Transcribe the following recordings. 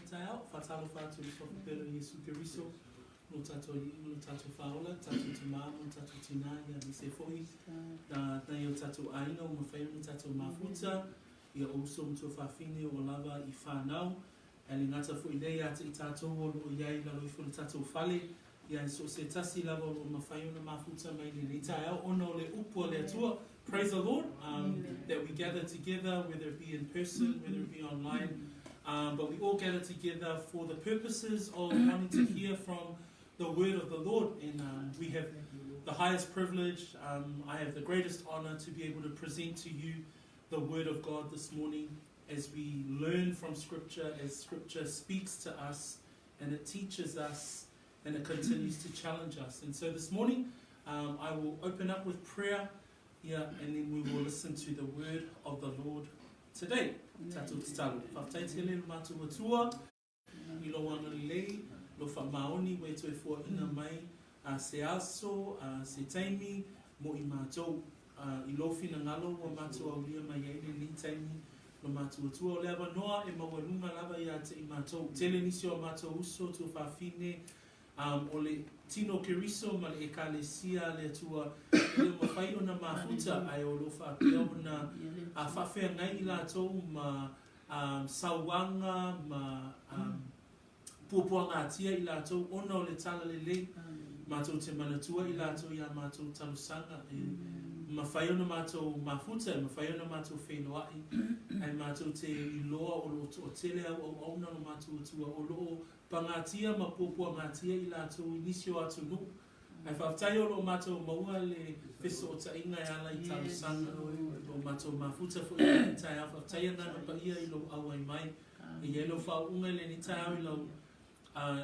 tau, whatalo whātu i whakapero Jesu Kiriso, no tato whaola, tato te māma, tato te nāia, ni se whoi, na i o tato aina o mawhaioni tato mafuta, ia oso mtua whawhine o lava i whanau, e le ngata whoi nei ata i tato o iai lalo i whole tato whale, ia so se tasi lava o mawhaiona mafuta mai ni tai au, ono le upo le atua. Praise the Lord, that we gather together, whether it be in person, whether it be online, but we all gather together for the purposes of wanting to hear from the word of the Lord. And we have the highest privilege, I have the greatest honor to be able to present to you the word of God this morning as we learn from Scripture, as Scripture speaks to us and it teaches us and it continues to challenge us. And so this morning, I will open up with prayer. Yeah, and then we will listen to the word of the Lord today. Tato talo. Whaftaitele mātua tua, I lo wana lei, lo whamaoni, we toi fua ina mai, se aso, se taimi, mo I mātou. I lo fina ngalo, wa mātua ulia mai eile ni taimi, lo mātua tua. O lewa noa e mawalunga lava ia te I mātou. Tele nisi o mātou uso, tu whawhine, o le tino keriso ma le ekalesia le tua le mawhai o na mafuta ai o lo whapea o na whawhea ngai I lātou ma sauanga ma puapuanga atia I lātou ona o le tala le le mātou te manatua I lātou ia mātou talusanga mawhai o na mātou mafuta mawhai o na mātou whenua ai mātou te iloa o lo tele au auna no mātou tua o lo pangatia ma pupua ngatia I lātou inisio atu nu. Ai whaftai o lo mātou maua le Efeso o ta inga I ala I talusanga o mātou mafuta fo I ni tai au whaftai ana pa ia I lo au ai mai. I elo whaunga le ni tai au I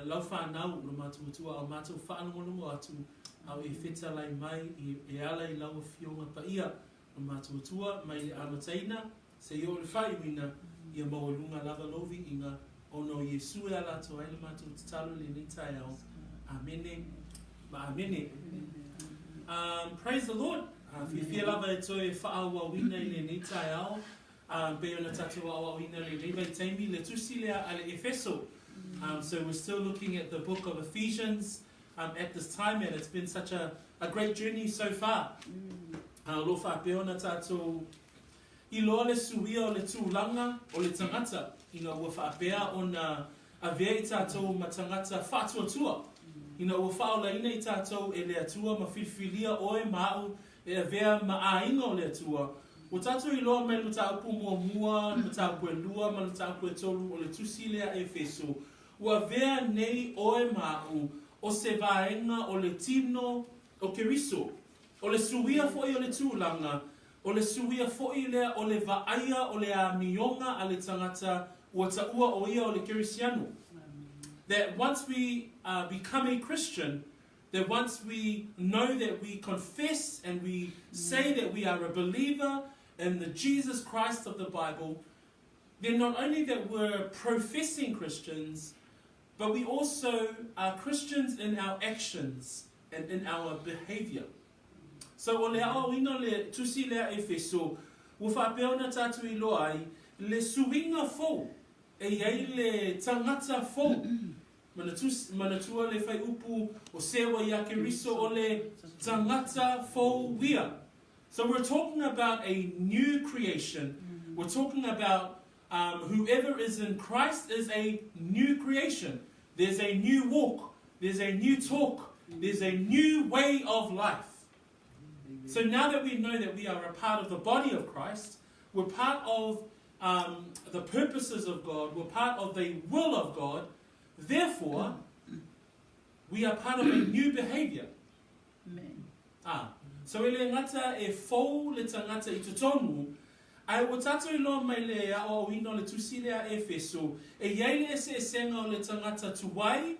lau whanau lo mātou tua au mātou whaanongolongo atu au e wheta lai mai I ala I lau whionga pa ia lo mātou tua mai le amataina se I o le whai wina I a mawalunga lava lovi inga ono Yesu e ala to ele mātou te talo le ni tai au. Amene. Ma amene. Praise the Lord. Whiwhia lava e toi whaawa wina I le ni tai au. Be ona tatou awa wina le rewai taimi le tusi lea ale Efeso. So we're still looking at the book of Ephesians at this time, and it's been such a great journey so far. Lo whapea ona tatou I loa le suia o le tūlanga o le tangata. Ina ua whaapea o na avea I tātou ma tangata whātuatua. Ina ua whaola ina I tātou e le atua ma whiwhilia oe māu e avea ma ainga o le atua. O tātou I loa mai luta upu mua, luta upu e lua, ma luta upu e tolu o le tusi lea Efeso. Ua avea nei oe māu o se vaenga o le tino o keriso. O le suia foi o le tūlanga. O le suia foi lea o le vaaia o le a mionga a le tangata ua taua o ia o le kerisiano. That once we become a Christian, that once we know that we confess and we say that we are a believer in the Jesus Christ of the Bible, then not only that we're professing Christians, but we also are Christians in our actions and in our behavior. So o le ao ina le tusi lea Efeso, ua whapea ona tātou I loa ai, le suinga fou, e iei le tangata fou. Manatua le whai upu o sewa I ake riso o le tangata fou wia. So we're talking about a new creation. We're talking about whoever is in Christ is a new creation. There's a new walk. There's a new talk. There's a new way of life. So now that we know that we are a part of the body of Christ, we're part of the purposes of God, we're part of the will of God, therefore, we are part of a new behavior. Amen. So ele ngata e fou le tangata I tutonu, ai o tatou I loa mai le o ino le tusi lea Efeso, e iei le ese esenga o le tangata tuwai,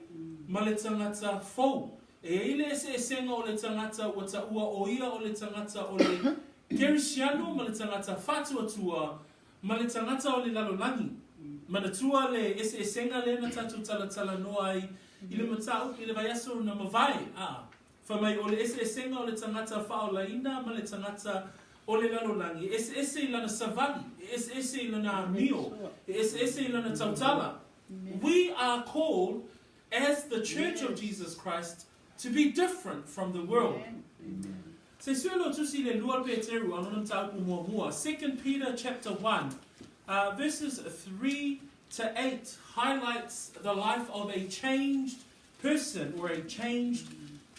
ma le tangata fou. E ile ese esenga o le tangata ua taua o ia o le tangata o le kerisiano, ma le tangata whātuatua, ma le tangata o le lalolangi. Manatua le ese esenga le na tatou tala noa ai, I le matau, I le vaiaso na mawai. Whamai o le ese esenga o le tangata whaolaina, ma le tangata o le lalolangi. Ese I lana savali, ese I lana mio, ese I lana tautala. We are called, as the Church of Jesus Christ, to be different from the world. Se suelo tusi le lua Peteru anonam taupu mua. 2 Peter chapter 1, verses 3 to 8 highlights the life of a changed person or a changed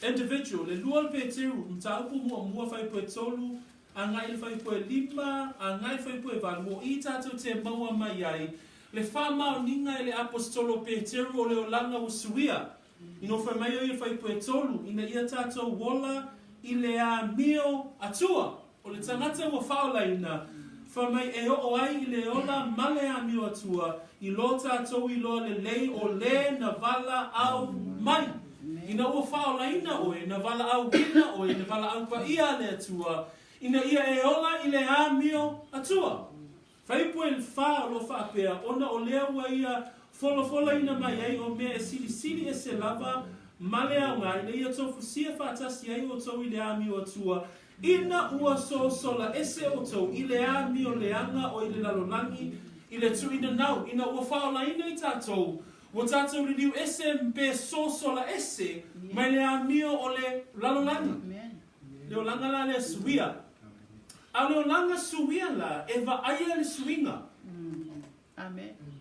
individual. Le lua Peteru taupu mua fai poe tolu, angai fai poe lima, angai fai poe valu, I tatou te maua mai ai, le whamau ninga le apostolo Peteru o le olanga usuia. Ino fai mai o fai poe tolu, ina ia tatou wola, I le a mio atua, o le tangata wa whaolaina, wha mai e o ai I le ola male a mio atua, I lo tātou I lo le lei o le na vala au mai. Ina o whaolaina oe, na vala au wina oe, na vala au pa ia le atua, ina ia e ola I le a mio atua. Whaipue le wha lo whaapea, ona o lea ua ia fola ina mai ai o mea e sili e se lava, male au ngai, le ia tofu sia whaatasi ai o tau I le ami o tua, ina ua sola ese o tau I le ami o leanga o I le lalonangi, I le tu ina nau, ina ua whaola ina I tātou, o tātou li liu ese mpe sola ese, mai le ami o le lalonangi. Le o langa la le suia. A le o langa suia la, e va aia le suinga.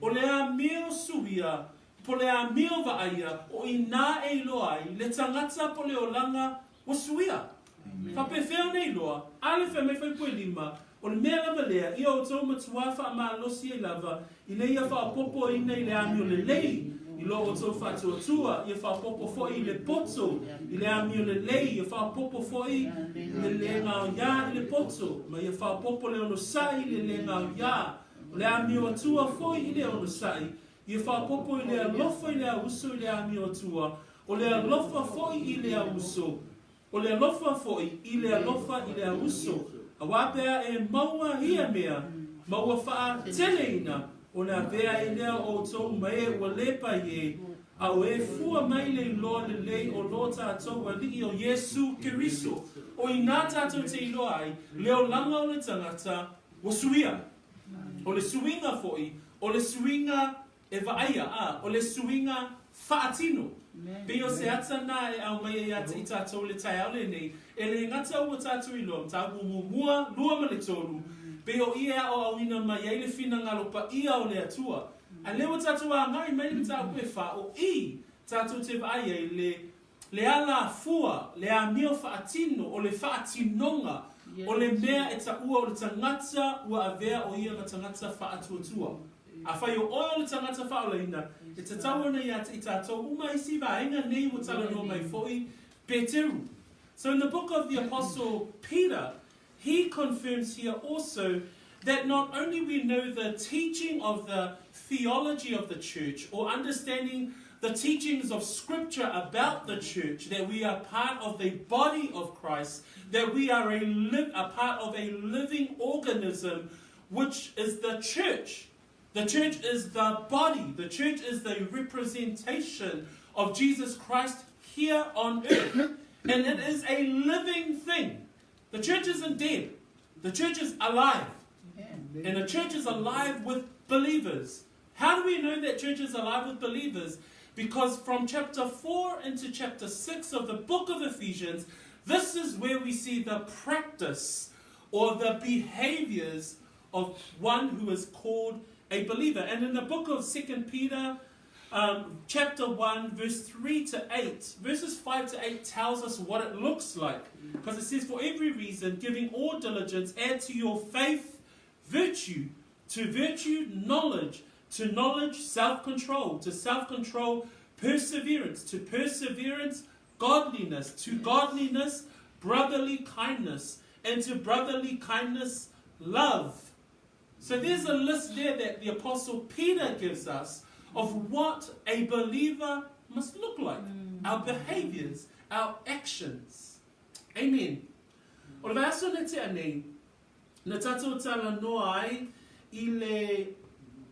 O le ami o suia, po le a mio va aia, o I nā e loa ai, le tangata po le olanga o suia. Pape wheo nei loa, ale whea mai whai poe lima, o le mea lava lea, ia o tau matua wha maa losi e lava, I le ia wha popo I nei le a mio le lei, I lo o tau wha tua, ia wha popo fo I le poto, I le a mio le lei, ia wha popo fo I le lenga o ia I le poto, ma ia wha popo le ono sai le lenga o ia, le a mio atua fo I le ono sai, Ia whapopo I le alofa I le auso I le ami o tua. O le alofa foi I le auso. O le alofa foi I le alofa I le auso. A wapea e maua hia mea. Maua wha teleina. O le avea I lea o tau mai ua lepa ye. A o e fua mai le loa le lei o lo tātou a li o Yesu Keriso. O I nā tātou te iloa ai. Leo langa o le tangata. O suia. O le suinga foi. O le suinga e vaaia o le suinga whaatino. Peo se atana e au mai e ati I tātou le tai au le nei. E le ngata ua tātou I loa, tātou mua lua ma le tolu. Peo ia o au ina mai e le fina ngalopa ia o le atua. A lewa tātou a ngai mai le tātou e wha o I tātou te vaaia I le ala fua, le a mio whaatino o le whaatinonga. O le mea e ta ua o le tangata ua avea o ia na tangata whaatuatua. A whai o oia le tangata whaolaina, e te tawana I ata I tātou uma isi vaenga nei o tala no mai foi Peteru. So in the book of the Apostle Peter, he confirms here also that not only we know the teaching of the theology of the church, or understanding the teachings of Scripture about the church, that we are part of the body of Christ, that we are a part of a living organism, which is the church. The church is the body. The church is the representation of Jesus Christ here on earth. And it is a living thing. The church isn't dead. The church is alive. And the church is alive with believers. How do we know that church is alive with believers? Because from chapter 4 into chapter 6 of the book of Ephesians, this is where we see the practice or the behaviors of one who is called a believer. And in the book of 2 Peter, chapter 1, verse 3 to 8, verses 5 to 8 tells us what it looks like. Because it says, for every reason, giving all diligence, add to your faith virtue, to virtue knowledge, to knowledge self-control, to self-control perseverance, to perseverance godliness, to godliness brotherly kindness, and to brotherly kindness love. So there's a list there that the Apostle Peter gives us of what a believer must look like. Our behaviors, our actions. Amen. O le vaso na te anei, na tatou tala noa ai,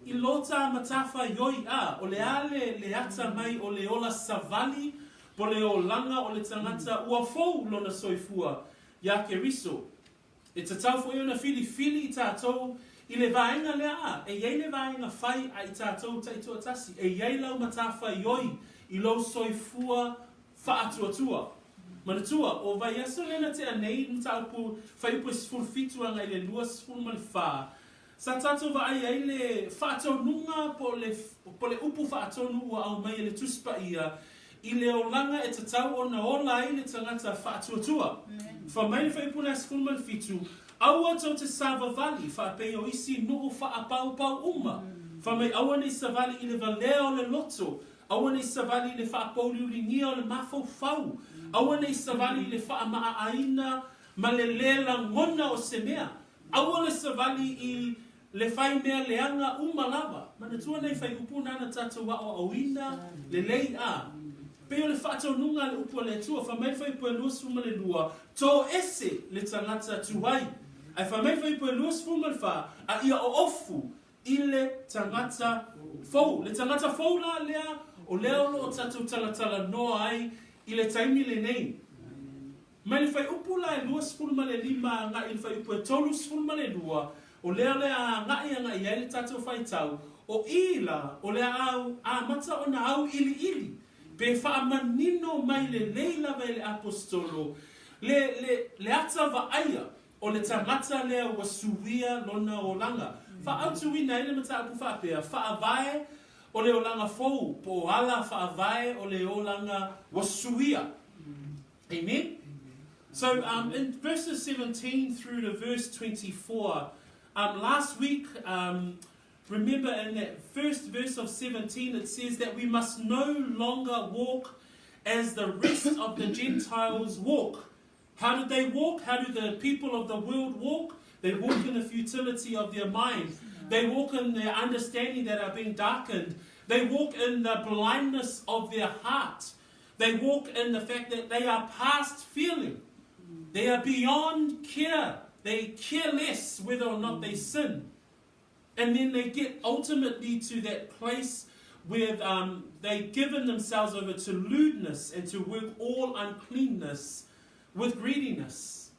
I lota matafa yoi a, o le ale le ata mai o le ola savali, po le o langa o le tangata ua fou lona soifua, ya Keriso. E te tau fo iona fili I tātou, I le vaenga lea, e iei le vaenga whai a I tātou taitua tasi, e iei lau matawhai oi, I lau soifua whaatuatua. Manatua, o vai aso lena te anei, mtaupu whaipu sfulfitua ngai le lua sfulmali wha. Sa tātou va ai le whaatou nunga po le upu whaatou nua au mai le tuspa ia, I le olanga e tatau o na ola ai le tangata whaatuatua. Wha mai le whaipu na sfulmali fitu, aua tau te Sava Valley, whaapei o isi nuu whaapau pau uma. Wha mai aua nei savali I le valeo le loto, aua nei savali le whaapau liulingia o le mafau fau, aua nei savali le whaamaa aina ma le lela ngona o se mea, aua le savali I le whai mea leanga umalawa, mana tua nei whai upu nana tatu wa o awina le lei a. Peo le whaatau nunga le upu le tua, wha mai whai pua luas fuma le lua, tō ese le tangata tuai. Ai wha mai whai pua luas fuma le wha, a ia o ofu I le tangata fau. Le tangata fau la lea, o leo lo o tatu talatala noa ai, I le taimi le nei. Mai le whai upu la e luas fuma le lima, nga I le whai upu e tolus fuma le lua, o leo le a ngai le tatu whai tau, o ila, o lea au, a mata o na au ili. Pe whaamanino mai le leila vai le apostolo, le ata va aia, o le tangata lea wasuia lona o langa. Whaautuina ele mata apu whaapea, Faavae o le o langa fou, po ala Faavae o le o langa wasuia. Amen? So in verses 17 through to verse 24, last week, remember in that first verse of 17, it says that we must no longer walk as the rest of the Gentiles walk. How did they walk? How do the people of the world walk? They walk in the futility of their mind. They walk in their understanding that are being darkened. They walk in the blindness of their heart. They walk in the fact that they are past feeling. They are beyond care. They care less whether or not they sin. And then they get ultimately to that place where they've given themselves over to lewdness and to work all uncleanness with greediness.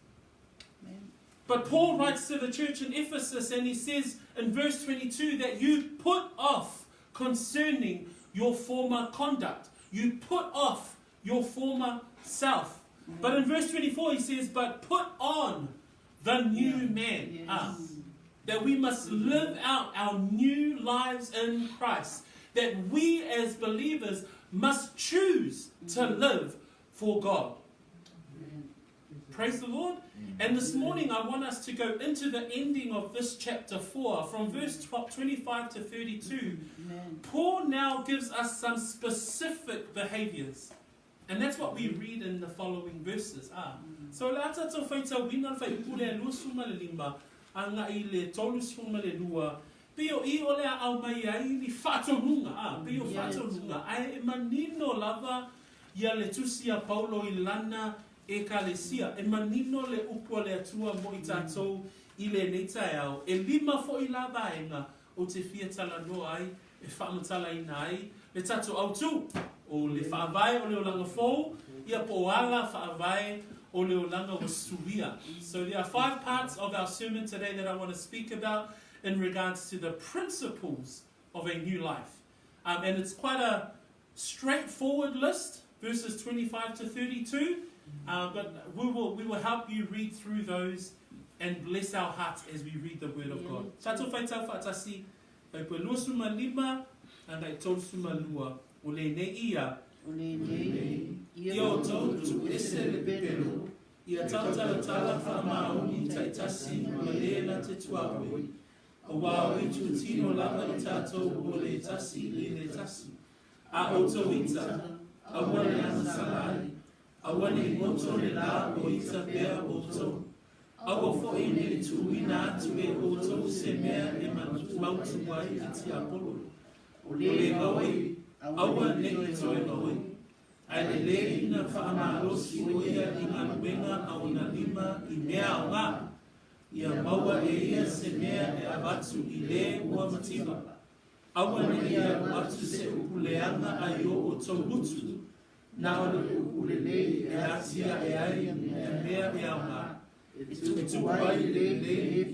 Amen. But Paul writes to the church in Ephesus and he says in verse 22 that you put off concerning your former conduct. You put off your former self. Amen. But in verse 24 he says, but put on the new man. Yes. That we must live out our new lives in Christ. That we as believers must choose to live for God. Praise the Lord. And this morning I want us to go into the ending of this chapter 4 from verse 25 to 32. Paul now gives us some specific behaviors. And that's what we read in the following verses. So lata to faita wina fai pule lusuma le lima anga I le tolus fuma le lua. Pio I ole au mai ai ni whatonunga. Pio whatonunga. Ai manino lava ia le tusia Paulo I lana e kalesia. E manino le upua le atua mo I tātou I le neita au. E lima fo I lava enga o te fia tala no ai. E whaamatala I nai. Le tātou au tu. O le Faavae o le olanga fou. Ia po ala Faavae o le olanga wasuia. So there are 5 parts of our sermon today that I want to speak about in regards to the principles of a new life. And it's quite a straightforward list, verses 25 to 32. But we will help you read through those and bless our hearts as we read the Word of God. Tato whaitau whaatasi, kai pua lua suma lima, and kai tolu suma lua. O le ne ia, ia o tau tu ese le pepero, ia tautala tala whamau I taitasi ma lela te tuawe. O wā i tu tino lava I tātou o le tasi I le tasi. A o tau ita, a wane ana salari, a wane I moto le la o ita bea o tau. A o fo I le tuina atu e o tau se mea e mautu wai I ti apolo. O le gaui, aua ne I toi gaui. Ai le le ina whaamalosi o ia I ngā nuenga au na lima I mea o ngā. Ia maua e ia se mea e abatu I le ua matima. Aua ne ia atu se upuleanga ai o tau lutu. Nā o le upulelei e atia e ai e mea e au ngā. e tupai le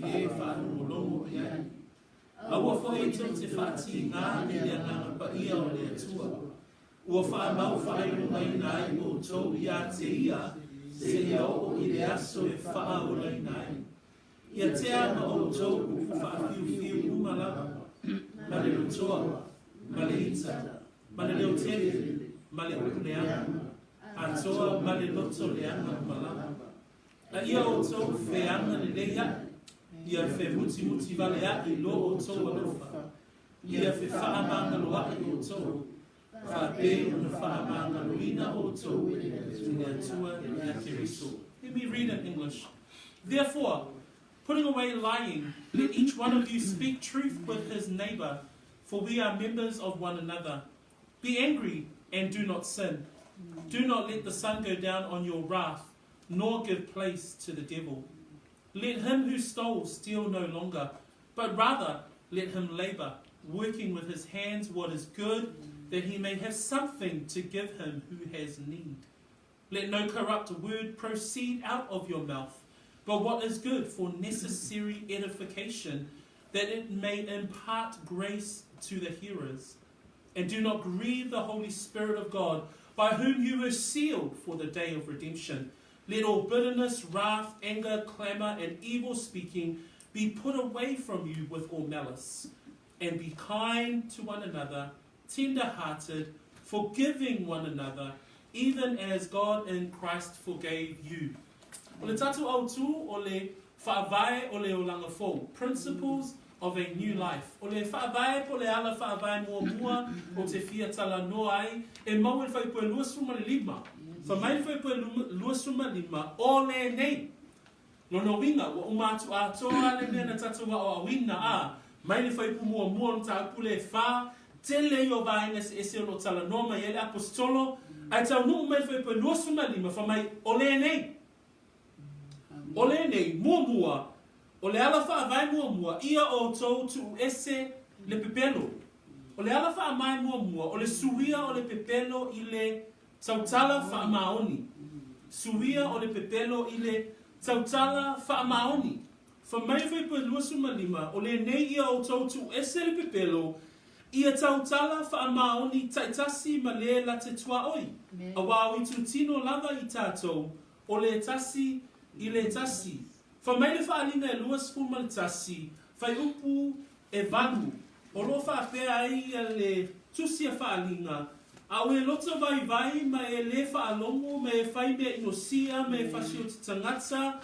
e whaanumolongo iai. Aua whai tau te whaati ngā ni a ngā pa ia o le atua. Ua whaamau whaerunga i nai o tau ia te ia, se ia o i le aso e whaaurai nai. Ia te ama o tau whaafiu umalama, ma le rotoa, ma le ita, ma le leo tele, ma le ukuleanga, atoa ma le loto leanga malama. A ia o tau wheanga le leia, ia whe muti vale a i lo o tau alofa. Ia whe whaamanga loa i o tau. Whape o na whaamanga loina o tau. Tune atua ia Efeso. Let me read in English. Therefore, putting away lying, let each one of you speak truth with his neighbor, for we are members of one another. Be angry and do not sin. Do not let the sun go down on your wrath, nor give place to the devil. Let him who stole steal no longer, but rather let him labor, working with his hands what is good, that he may have something to give him who has need. Let no corrupt word proceed out of your mouth, but what is good for necessary edification, that it may impart grace to the hearers. And do not grieve the Holy Spirit of God, by whom you were sealed for the day of redemption. Let all bitterness, wrath, anger, clamour, and evil speaking be put away from you with all malice. And be kind to one another, tender-hearted, forgiving one another, even as God in Christ forgave you. O le tatu autu o le Faavae o le olanga fo, principles of a new life. O le Faavae po le ala Faavae mua o te fia tala noai, e mau e whai pue luasuma le lima. Fa mai whai pue luasuma lima o le nei. Lono winga, wa umatu a toa le mea na tatu wa o awina a, mai le whai pu mua no ta pule e wha, tele yo vaenga se ese o no tala noma i ele apostolo, ai tau nuu mai whai pue luasuma lima, fa mai o le nei. O le nei, mua, o le ala Faavae mua, ia o tau tu ese le pepelo. O le ala Faavae mua, o le suia o le pepelo i le tautala Faamaoni. Suia o le pepelo i le tautala Faamaoni. Fa mai whai pua luasuma lima, o le nei ia o tau tu ese le pepelo, ia tautala Faamaoni taitasi ma le la te tua oi. A wau i tu tino lava i tātou, o le tasi i le tasi. Fa mai le whaalina e luas fuma le tasi, fai upu e vanu. O lo whaapea ai a le tusia whaalina, a ue loto vai ma e le whaalongo, me e whai mea inosia, me e whasio te tangata,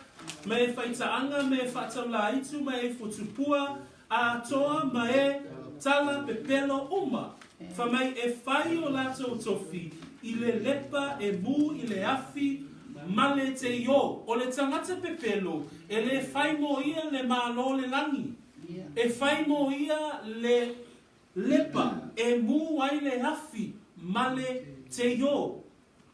me e whai taanga, me e whatau la itu, me e whotupua, a toa ma e tala pepelo uma. Fa mai e whai o lato tofi, i le lepa e mu i le afi, male te yo, o le tangata pepelo, e le whai mo ia le malo le langi. E whai mo ia le lepa, e mu ai le hafi, male te yo.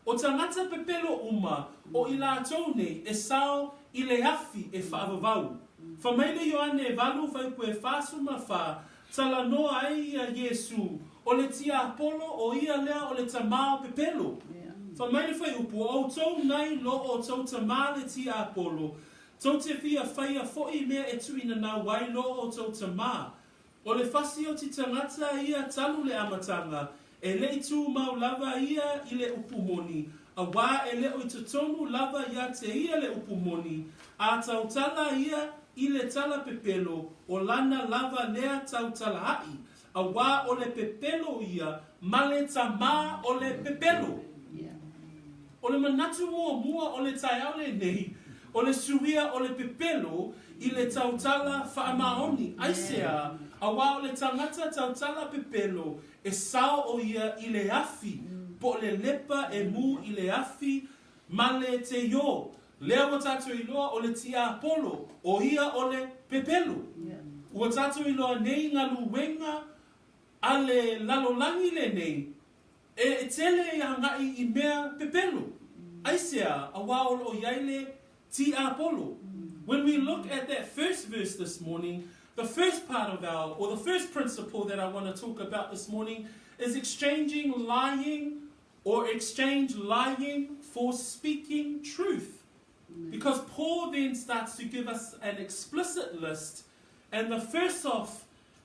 O tangata pepelo uma, o i la nei, e sao i le hafi e whaavavau. Whamaile Ioane e valu whai pue whasuma wha, tala noa ai a Yesu, o le tia Apollo, o ia lea o le tamao pepelo. Fa mai fai upu o tau nai lo o tau tamā le tia Apollo. Tau te fia whaia fo'i mea e tuina nā wai lo o tau tamā. O le whasi o ti tangata ia talu le amatanga. E le itu mau lava ia i le upumoni. A wā e le o i tutonu lava ia te ia le upumoni. A tau tala ia i le tala pepelo. O lana lava lea tau tala hai. A wā o le pepelo ia. Ma le tamā o le pepelo. O le manatu mua o le taiaole nei, o le suia o le pepelo i le tautala Faamaoni. Aisea, a wā o le tangata tautala pepelo e sao o ia i le afi, po le lepa e mu i le afi, ma le te yo. Lea o tatu i loa o le tia Apollo, o ia o le pepelo. Ua tatu i loa nei ngā luwenga a le lalolangi le nei, e tele i hangai i mea pepelo. Aisea, a wao o yaile ti Apollo. When we look at that first verse this morning, the first part of the first principle that I want to talk about this morning is exchanging lying or exchange lying for speaking truth. Because Paul then starts to give us an explicit list, and the first off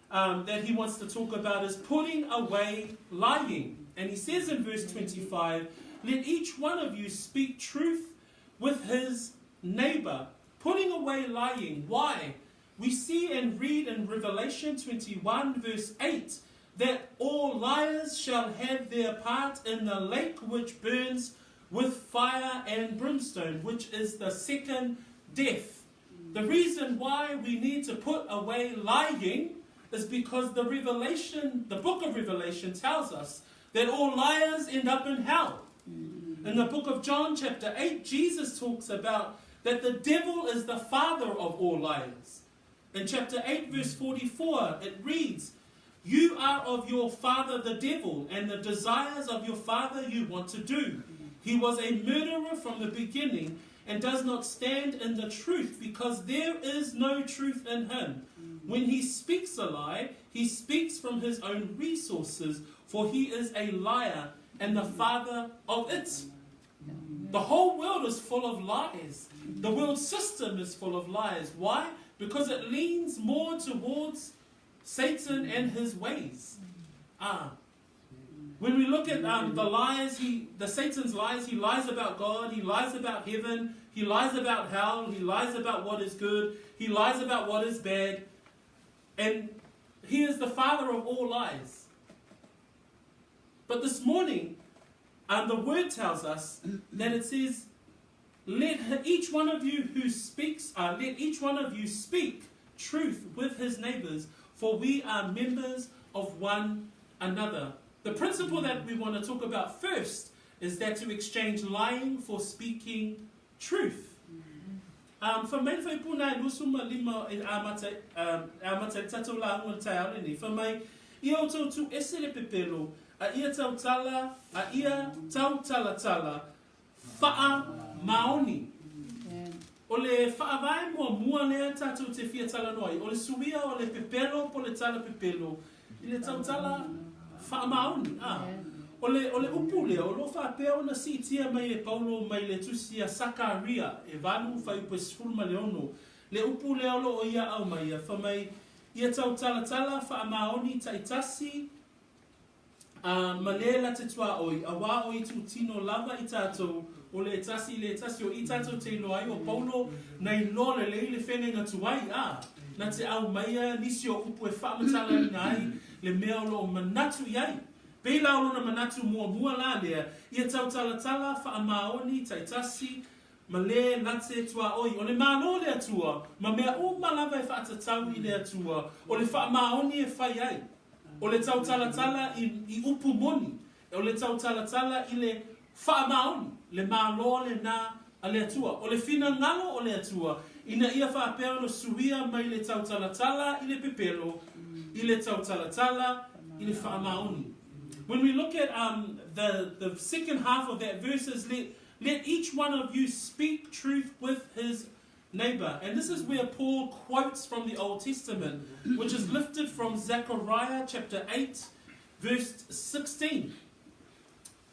that he wants to talk about is putting away lying. And he says in verse 25, let each one of you speak truth with his neighbor, putting away lying. Why? We see and read in Revelation 21 verse 8 that all liars shall have their part in the lake which burns with fire and brimstone, which is the second death. The reason why we need to put away lying is because the book of Revelation tells us that all liars end up in hell. In the book of John chapter 8, Jesus talks about that the devil is the father of all liars. In chapter 8 verse 44, it reads, you are of your father the devil, and the desires of your father you want to do. He was a murderer from the beginning and does not stand in the truth, because there is no truth in him. When he speaks a lie, he speaks from his own resources, for he is a liar and the father of it. The whole world is full of lies. The world system is full of lies. Why? Because it leans more towards Satan and his ways. When we look at the lies, Satan's lies, he lies about God, he lies about heaven, he lies about hell, he lies about what is good, he lies about what is bad, and he is the father of all lies. But this morning, the word tells us that it says, let each one of you speak truth with his neighbors, for we are members of one another. The principle that we want to talk about first is that to exchange lying for speaking truth. For me, for puna lusuma lima amata tato la ngol ni. For me, ia tu esele pepelo, ia tau tala, ia tau tala, fa'a maoni. Ole Faavae mua lea tatu te fia tala noi. Ole suia ole pepelo po le tala pepelo. Ile tau tala fa'a maoni. Ole upu lea, ole whapea ona si tia mai e Paulo mai le tusia Sakaria e vanu whai pesful ma leono. Le upu lea olo o ia au mai a whamai ia tau tala fa'a maoni taitasi ma lela te tua oi. A wā oi tu tino lava I tātou. O le tasi o I tātou te ilo ai o Paulo nei lo le le whenenga tuai na te au maia nisi o upu e whaamatala ngai le mea lo manatu iai. Peila o na manatu mua la lea ia tau tala whaamaoni taitasi ma le nate tua oi. O le malo le atua ma mea o malava e whaatatau I le atua. O le whaamaoni e whai ai. O le tau tala I upu moni. O le tau tala I le whaamaoni. Le malo le na a le atua. O le fina ngalo o le atua. Ina ia whaapea no suia mai le tau tala I le pepelo. I le tau tala I le whaamaoni. When we look at the second half of that verse is let each one of you speak truth with his neighbor. And this is where Paul quotes from the Old Testament, which is lifted from Zechariah chapter 8 verse 16.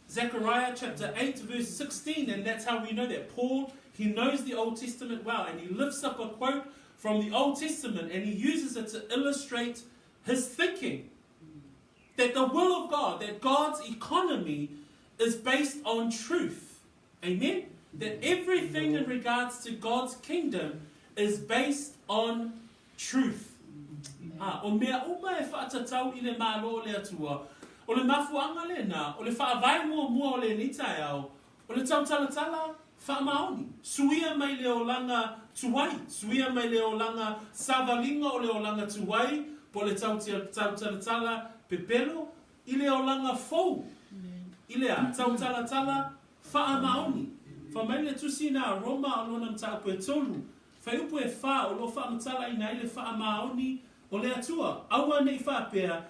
Zechariah chapter 8 verse 16, and that's how we know that Paul, he knows the Old Testament well, and he lifts up a quote from the Old Testament and he uses it to illustrate his thinking. That the will of God, that God's economy is based on truth. Amen? That everything in regards to God's kingdom is based on truth. O mea uma e whaatatau I le malo le atua. O le mafuanga le na, o le Faavae mua o le nitai au, o le tau tala whaamaoni. Suia mai le olanga tuai, suia mai le olanga savalinga o le olanga tuai, po le tau tala pepelo, I le olanga fou. I le a tau tala whaamaoni. Whamai le tusina Roma o lona mtau pue tolu. Whai upu e wha o lo whaamatala I le whaamaoni o le atua. Aua nei whaapea,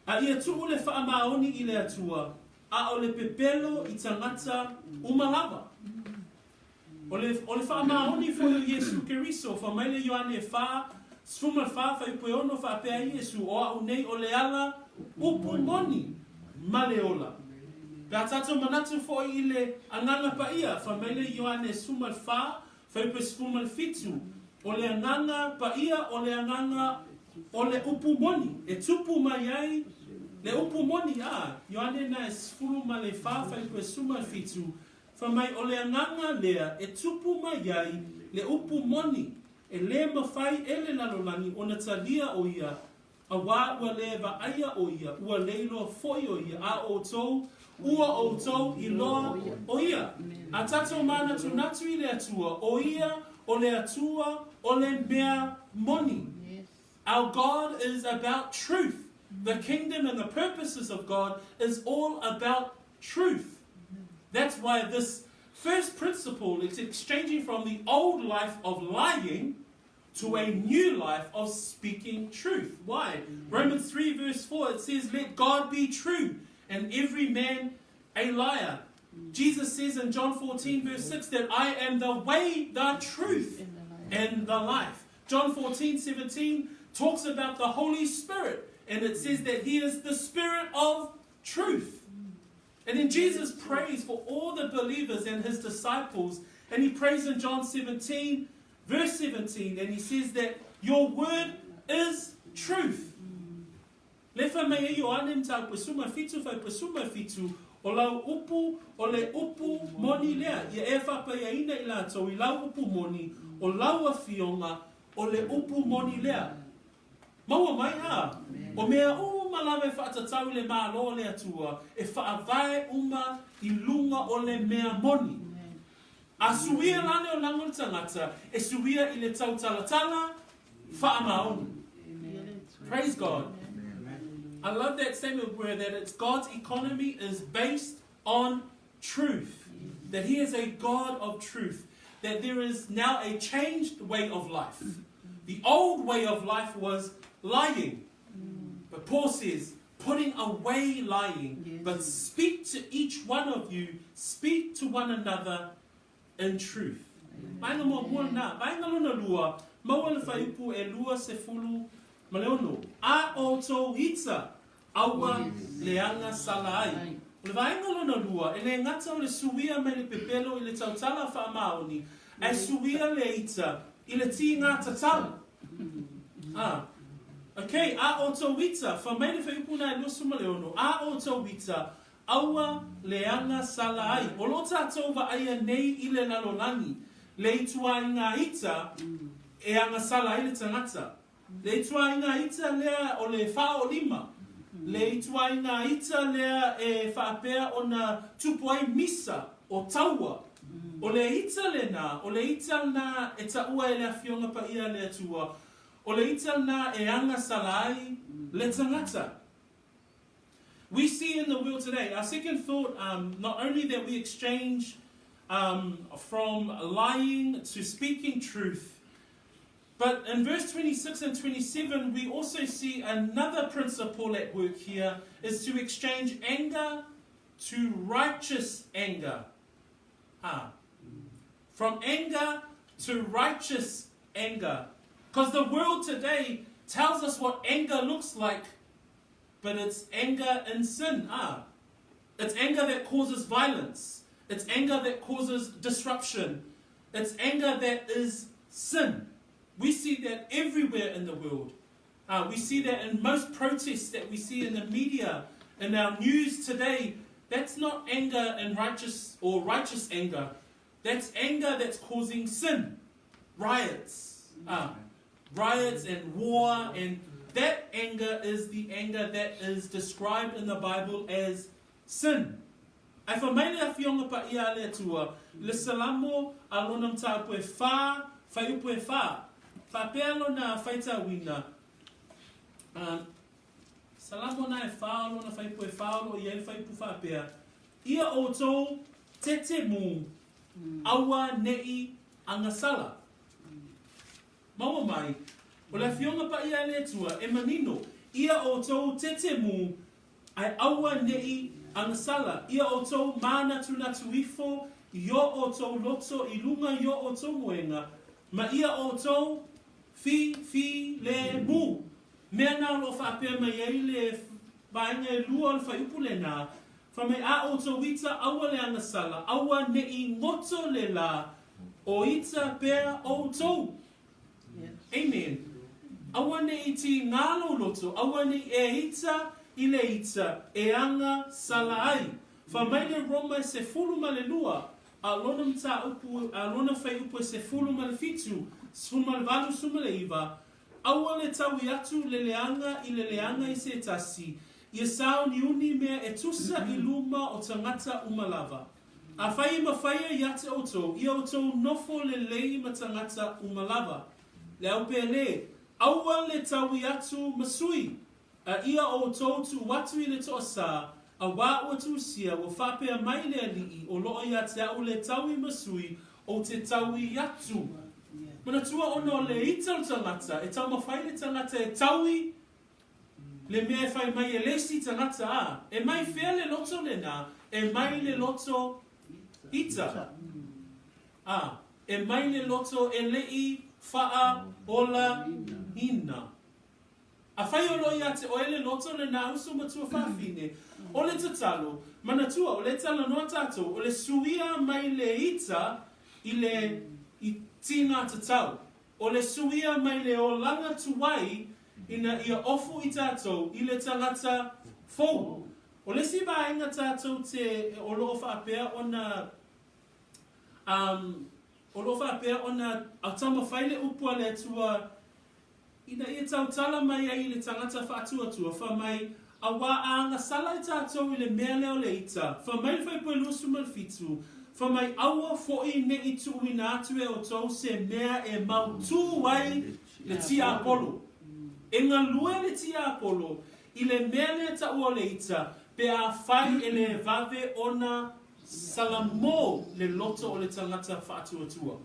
a ia tuu le whaamaoni I le atua, a o le pepelo I tangata umalava. O le whaamaoni fo Yesu Keriso, whamai le Ioane e wha, sfuma wha whai pue ono whaapea Yesu, o au nei o le ala upu moni, maleola. Pea tato manatu fo I le anganga pa ia, whamai le Ioane suma wha, whaipoe sefulu ma le fitu, o le anganga pa ia o le anganga o le upu moni, e tupu mai ai, le upu moni Ioane na e sefulu ma le wha whaipoe sefulu ma le fitu, whamai o le anganga lea, e tupu mai ai, le upu moni, e le mawhai e le lalolani o na talia o ia, a wā ua le wa aia o ia, ua leilo foi o ia, a o tou, ua o tou I loa o ia. A tatou mana tunatu I le atua, o ia, o le atua, o le mea moni. Our God is about truth. The kingdom and the purposes of God is all about truth. That's why this first principle is exchanging from the old life of lying to a new life of speaking truth. Why? Romans 3 verse 4, it says, let God be true and every man a liar. Jesus says in John 14 verse 6 that I am the way, the truth, and the life. John 14:17 talks about the Holy Spirit, and it says that He is the Spirit of truth. And then Jesus prays for all the believers and His disciples, and He prays in John 17 verse 17, and He says that your word is truth. Lefa mea I o anem tau pesuma fitu fai pesuma fitu o lau upu o le upu moni lea. Ia e whapea ina I lato I lau upu moni o lau a fionga o le upu moni lea. Maua mai o mea malawe whaatatau le malo le atua e whaavae uma I lunga o le mea moni. A suia lane o lango le tangata e suia I le tau talatala whaamaoni. Praise God. I love that statement where that it's God's economy is based on truth. That He is a God of truth. That there is now a changed way of life. The old way of life was lying. But Paul says, putting away lying. But speak to each one of you. Speak to one another in truth. Vainga mo mua na. Vainga lona lua. Maua le whaipu e lua se fulu. Maleono, a o tō hita, aua leanga salai. Le vaenga lona lua, e le ngata o le suia me le pepelo I le tautala whaamaoni, e suia le hita, I le ti ngā tatau. Okay, a o tō hita, whamai le whaipuna e lusu maleono, a o tō hita, aua leanga salai. O lo tātou wa aia nei I le lalolani, le itua I ngā hita, e anga salai le tangata. Le itua I ngā ita lea o le wha o lima. Le itua I ngā ita lea e whaapea o na tupuai misa o taua. O le ita le nā, o le ita nā e taua e le awhionga pa ia le atua. O le ita nā e anga salai le tangata. We see in the world today, our second thought, not only that we exchange from lying to speaking truth, but in verse 26 and 27, we also see another principle at work here, is to exchange anger to righteous anger. From anger to righteous anger. Because the world today tells us what anger looks like, but it's anger in sin. It's anger that causes violence. It's anger that causes disruption. It's anger that is sin. We see that everywhere in the world. We see that in most protests that we see in the media, in our news today. That's not anger and righteous anger. That's anger that's causing sin. Riots. Riots and war. And that anger is the anger that is described in the Bible as sin. Ai whamaile a whionga pa ia le atua. Le salamo alonam tā pue whā, whai upu e whā. Whapelo na whaita wina. Salamo na e whaolo na whaipu e whaolo I e whaipu whapea. Ia o tō tete mū aua nei angasala. Maua mai, o la whionga pa ia le tua e manino. Ia o tō tete mū ai aua nei angasala. Ia o tō mana tunatu ifo. Io o tō loto I lunga io o tō moenga. Ma ia o tō fi le mu. Mea nā lo whaapea mai ei le vaenga e lua le whaiupu le nā. Whamei a o tō wita aua le angasala. Aua ne I ngoto le la o ita pea o tau. Amen. Awane iti ngalo loto, awane ita ile ita e anga salai. Famaile Roma se fulu malelua, alona mta upu, alona fai upu se fulu malefitu, sfulu valu sumaleiva, awale tawi atu leleanga i se tasi, Yesau ni uni mea etusa iluma o tangata umalava. A fai mawhaia yate oto, ia oto nofo lelei ma tangata umalava. Le au pele, aua le tawi atu masui, a ia o to tu watu i le toasa, a wā ua tu sia o whapea mai le alii o loo ia te au le tawi masui o te tawi atu. Mana tua ono le ita o tangata, e tau mawhai le tangata e tawi, le mea e whai mai e lesi tangata a. E mai whea le loto le nā, e mai le loto ita. E mai le loto e lei whaa ola hina. A whai o loi ate o ele loto le nā uso matua whawhine. O le tatalo, mana tua o le tala noa tato, o le suia mai le ita i le i tina tatau. O le suia mai le o langa tuwai ina ia ofu i tato i le tangata fou. O le si ba inga tato te o loo whaapea ona o loo whaapea ona autama whaile upua le atua ina ia tautala mai ai le tangata whaatua wha mai a wā anga sala i tātou i le mea leo le ita. Wha mai whai poe lusu malfitu. Wha mai aua fo'i ne i tu i nātu e o tau se mea e mau tū wai le tia apolo. E ngā lue le tia apolo i le mea lea ta ua le ita pe a whai e le vave ona salamo le loto o le tangata whaatua.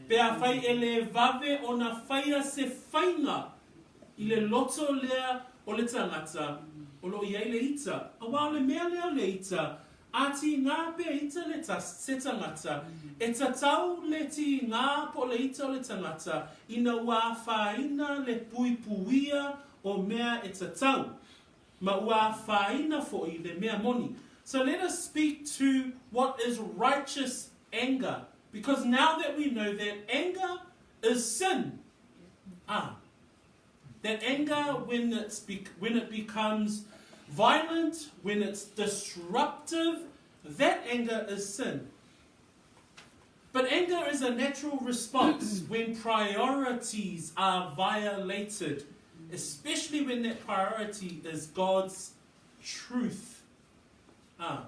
Pe a whai e le vave ona whaia se whainga i le loto lea o le tangata o lo iai le ita. A wā le mea lea le ita, a ti ngā pe ita le se tangata, e tatau le ti ngā po le ita o le tangata, ina wā whaina le pui puia o mea e tatau. Ma wā whaina fo i le mea moni. So let us speak to what is righteous anger. Because now that we know that anger is sin. That anger, when it becomes violent, when it's disruptive, that anger is sin. But anger is a natural response when priorities are violated, especially when that priority is God's truth. How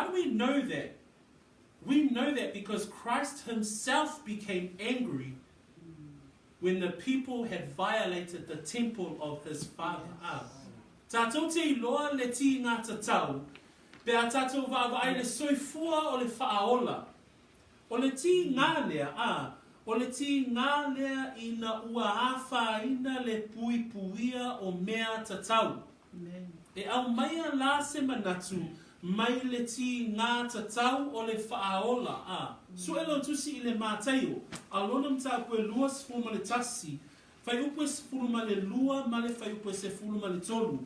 do we know that? We know that because Christ himself became angry when the people had violated the temple of his Father. Tātou te iloa le ti ngā tatau, pe a tātou wāwai le soifua o le whaaola. O le ti ngā lea, o le ti ngā lea ina ua awha ina le pui puia o mea tatau. E au maia la se manatu, mai le ti ngā tatau o le whaaola. Suelo tusi i le mātaio, alona mta koe lua sefulu ma le tasi, whai upo sefulu ma le lua, ma le whai upo sefulu ma le tolu.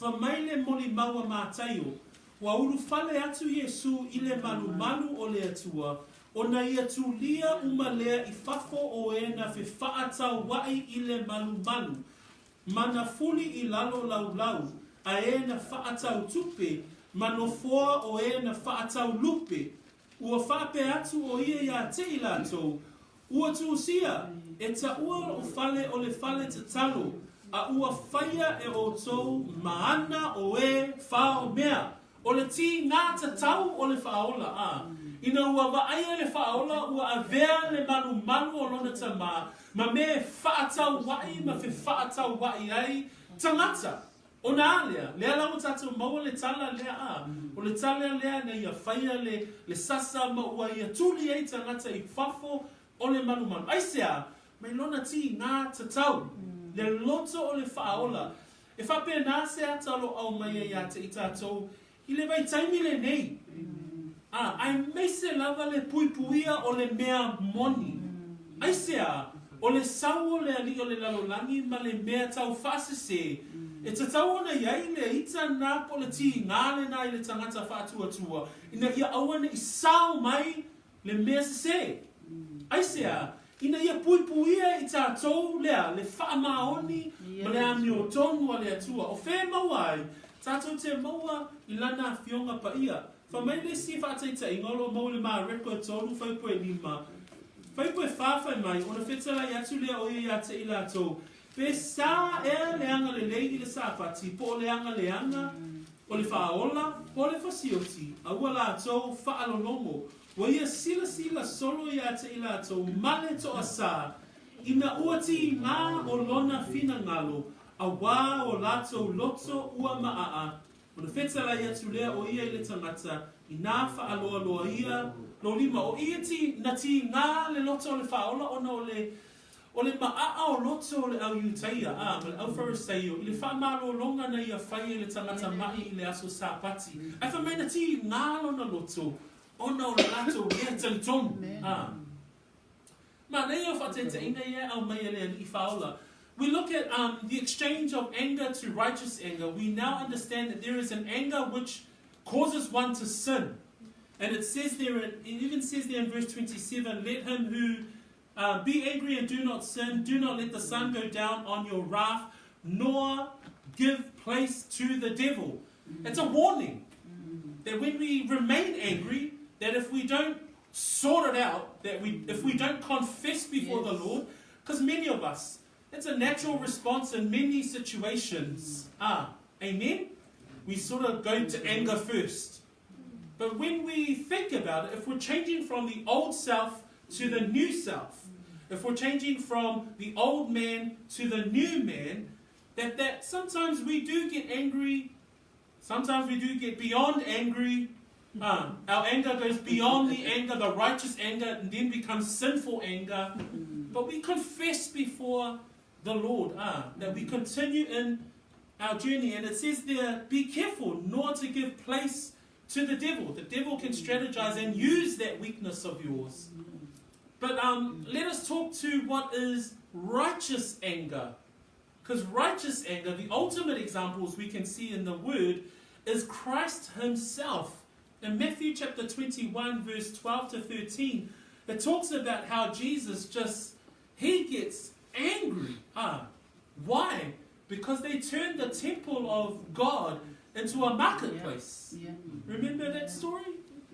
Wha mai le moli maua mātaio, wa uru fale atu Yesu i le malu o le atua, o na ia tu lia umalea i fafo o e na fe whaatau wai i le malu. Mana fuli i lalo lau, a e na whaatau tupe, manofoa o e na whaatau lupe, ua whape atu o ia te i lātou, ua tu sia, e ta ua o fale o le fale te talo, a ua whaia e o tou maana o e whao mea, o le ti ngā tatau o le whaola. Ina ua waaia le whaola, ua avea le manu o lona tamā, ma me whaatau wai, ma fe whaatau wai ai, tangata. O nā lea lau tātou maua le tala lea o le tala lea na ia whaia le sasa ma ua ia tuli ei tangata i whafo o le manu. Aisea, mai lona ti ngā tatau, le loto o le whaola. E whape nā se atalo au mai ia te i tātou, i le vai taimi le nei. Ai mei se lava le puipuia o le mea moni. Aisea, o le sau o le ali o le lalolangi ma le mea tau whasese. E tatau ona iai le ita nā po le ti ngāle nā i le tangata whaatua. Ina ia awane i sao mai le mea se. Ai sea, ina ia puipuia I tātou lea, le whaamaoni, ma le ami o tonu a le atua. O whē maua ai, tātou te maua I lana whionga pa ia. Whamai le si whātaita I ngolo mau le maa reko tonu, whaipue lima. Whaipue whawhai mai, ona whetala I atu lea o ia te I lātou. Pe sā ea leanga le lei I le sāpati, po leanga o le whaola, po le whasioti, a ua lātou whaalolongo. Wa ia sila solo ia te I lātou, male to asa, ina uati ngā o lona fina ngalo, a wā o lātou loto ua maa. Ona whetala ia tu lea o ia I le tangata, I nā whaaloaloa ia, lo lima o ia ti, na ti ngā le loto o le whaola, ona o le maa o loto o le au iutaia, ma le au wharaseio, I le whaamalo longa na ia whai le tangata mai I le aso sāpati. Ai whamai na ti ngā lona loto, ona o le lato rea talitonu. Ma nei o whatete inga ia au mai ele I whaola. We look at the exchange of anger to righteous anger. We now understand that there is an anger which causes one to sin. And it says there, it even says there in verse 27, let him who be angry and do not sin, do not let the sun go down on your wrath, nor give place to the devil. It's a warning that when we remain angry, that if we don't sort it out, if we don't confess before the Lord, because many of us, it's a natural response in many situations. Amen? We sort of go to anger first. But when we think about it, if we're changing from the old self to the new self, if we're changing from the old man to the new man, that sometimes we do get angry, sometimes we do get beyond angry. Our anger goes beyond the anger, the righteous anger, and then becomes sinful anger. But we confess before the Lord, that we continue in our journey. And it says there, be careful not to give place to the devil. The devil can strategize and use that weakness of yours. But let us talk to what is righteous anger. Because righteous anger, the ultimate examples we can see in the Word, is Christ Himself. In Matthew chapter 21, verse 12 to 13, it talks about how Jesus He gets angry. Why? Because they turned the temple of God into a marketplace. Yeah. Remember that story?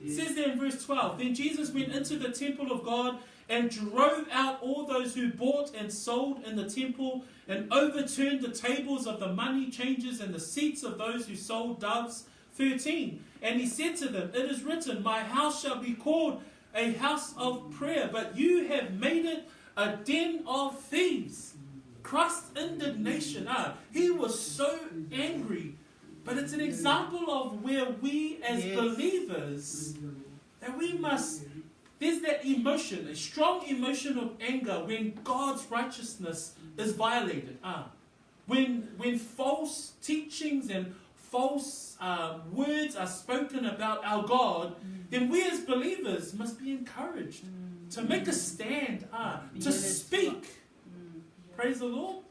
It says there in verse 12, then Jesus went into the temple of God and drove out all those who bought and sold in the temple and overturned the tables of the money changers and the seats of those who sold doves. 13. And He said to them, it is written, my house shall be called a house of prayer, but you have made it a den of thieves. Christ's indignation. He was so angry. But it's an example of where we as believers, that we must, there's that emotion, a strong emotion of anger when God's righteousness is violated. When false teachings and false words are spoken about our God, then we as believers must be encouraged to make a stand, to speak. Praise the Lord.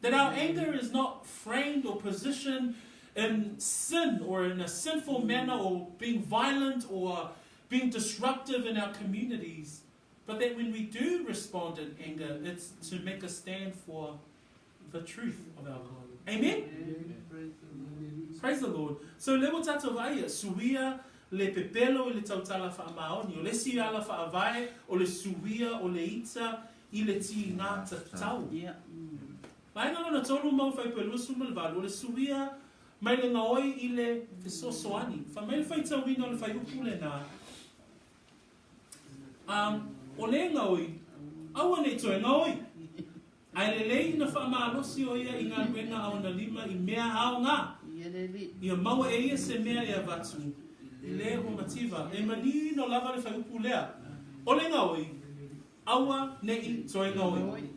That our anger is not framed or positioned in sin or in a sinful manner or being violent or being disruptive in our communities, but that when we do respond in anger, it's to make a stand for the truth of our God. Amen? Praise the Lord. So lewo tatou vai suia le pepelo le tautala whaamaoni o le si ala Faavae o le suia o le ita I le ti ngā tatau. Mai ngā na tolu mau whai pelu sumal valu le suia mai le ngaoi I le Efeso. Whamai le whai tauina o le whai upu le nā. O le ngaoi, aua nei toi ngaoi. Ai le lei na whaamalosi o ia I ngā ruenga au na lima I mea au ngā. Ia maua e ia se mea ia vatu. I le o mativa. E mani no lava le whai upu lea. O le ngaoi, aua nei toi ngaoi.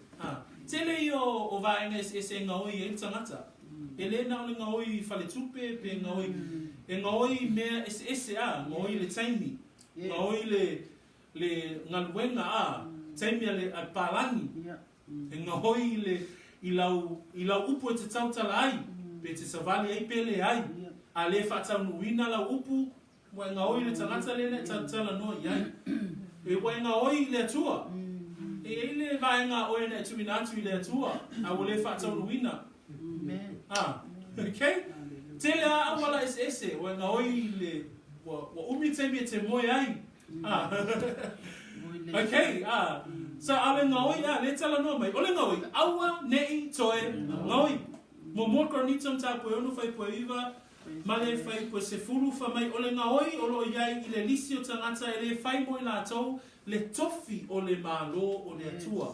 Tele I o vaenga e se ngaoi e tangata. E le na o le ngaoi whale tupe, pe ngaoi. E ngaoi mea ese ngaoi le taimi. Ngaoi le ngaluenga taimi le palangi. E ngaoi le I lau upu e te tautala ai. Pe te savali ai pele ai. A le whatau nuina lau upu. Wa ngaoi le tangata le ne tautala no iai. E waenga oi le atua. E ele vaenga oi na tuina atu le atua. A wale whatau ruina. Okay? Tele a wala ese. Waenga oi le wa umi te te moe ai. Okay, so ale ngoi le tala no mai. Ole ngoi awa nei toe ngoi. Mo kornitum ta po ono fai po iva. Male fai po se furu fa mai ole ngoi olo iai i le lisi o tangata e le fai mo la tau le tofi o le malo o le atua.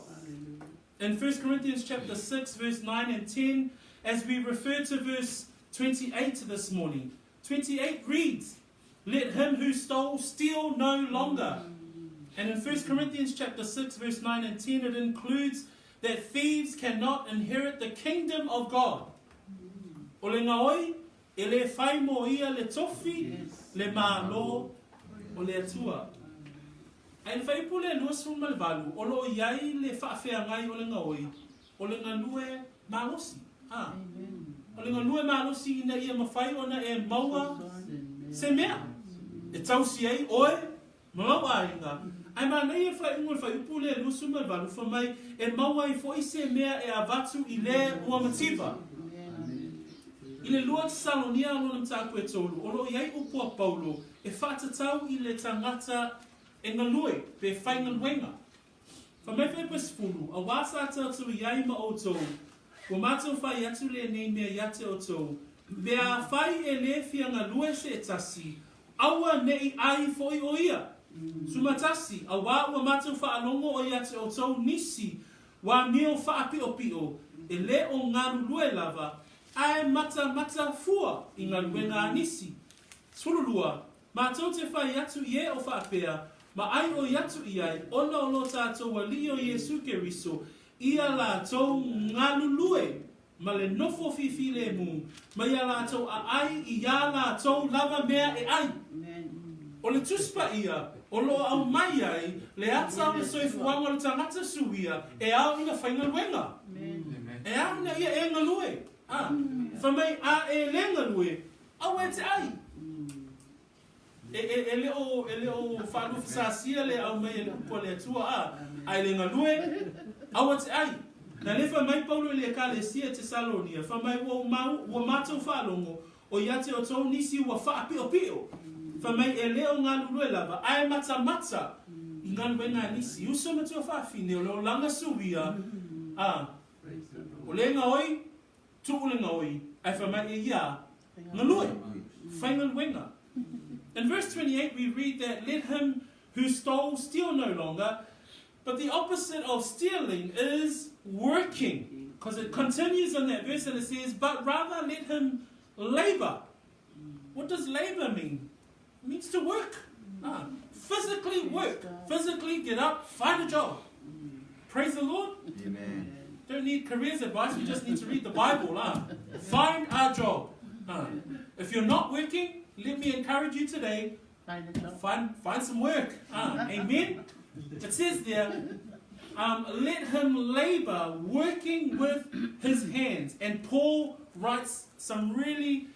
In 1 Corinthians chapter 6 verse 9 and 10, as we refer to verse 28 this morning, 28 reads, "Let him who stole steal no longer." And in 1 Corinthians chapter 6 verse 9 and 10, it includes that thieves cannot inherit the kingdom of God. O le ngaoi, e le whai mo ia le tofi, le malo, o le atua. Ai le whai pule lua sun malvalu, o lo iai le whaafea ngai o le ngaoi, o le ngalue malosi. O le ngalue malosi ina ia mawhai ona e maua se mea. E tausi ai oe, maua inga. Ai mana ia whai ungo le whai pule lua sun malvalu, wha mai e maua i fo se mea e avatu i le ua mativa. I le lua Tesalonia alo na tāku e tolu, o lo iai upua Paulo, e whātatau i le tangata e ngalue, pe whai ngaluenga. Whamai whai pasfulu, a wāsa atu iai ma o tau, o mātou whai atu le nei mea iate o tau, mea whai e le fia ngalue se e tasi, aua nei ai foi o ia. Sumatasi, a wā ua mātou wha alongo o iate o tau nisi, wā meo wha apio pio, e le o ngaru lue lava, ai mata fua i ngā luenga anisi. Surulua, mātou te whai atu i e o whaapea, ma ai o atu i ai, ona o lo tātou wa li o Iesu Keriso, ia lātou ngā lulue, ma le nofo fifi le mu, ma ia lātou a ai i ia lātou lava mea e ai. O le tuspa ia, o lo au mai ai, le ata le soifuanga le tangata suia, e au ina whainga luenga. E au ina ia e ngalue. Whamai a e lenga lue, au e te ai. E leo whalu whasasia le au mai e lupo le atua ai lenga lue, au e te ai. Na le whamai Paulo le kalesia Tesalonia, whamai ua mātou whalongo, o iate o tau nisi ua whaapio pio. Whamai e leo ngā lulue lava, ai mata, i ngā lue ngā nisi, uso matua whaafine, o leo langa suia, o le ngā oi, tuulinga oi, ai whamai e ia, ngalue, whaingaluenga. In verse 28 we read that, "Let him who stole steal no longer," but the opposite of stealing is working. Because it continues in that verse and it says, "But rather let him labor." What does labor mean? It means to work. Physically work. Physically get up, find a job. Praise the Lord. Amen. Don't need careers advice, we just need to read the Bible. Find a job. If you're not working, let me encourage you today, find some work. Amen. It says there, let him labor working with his hands. And Paul writes some really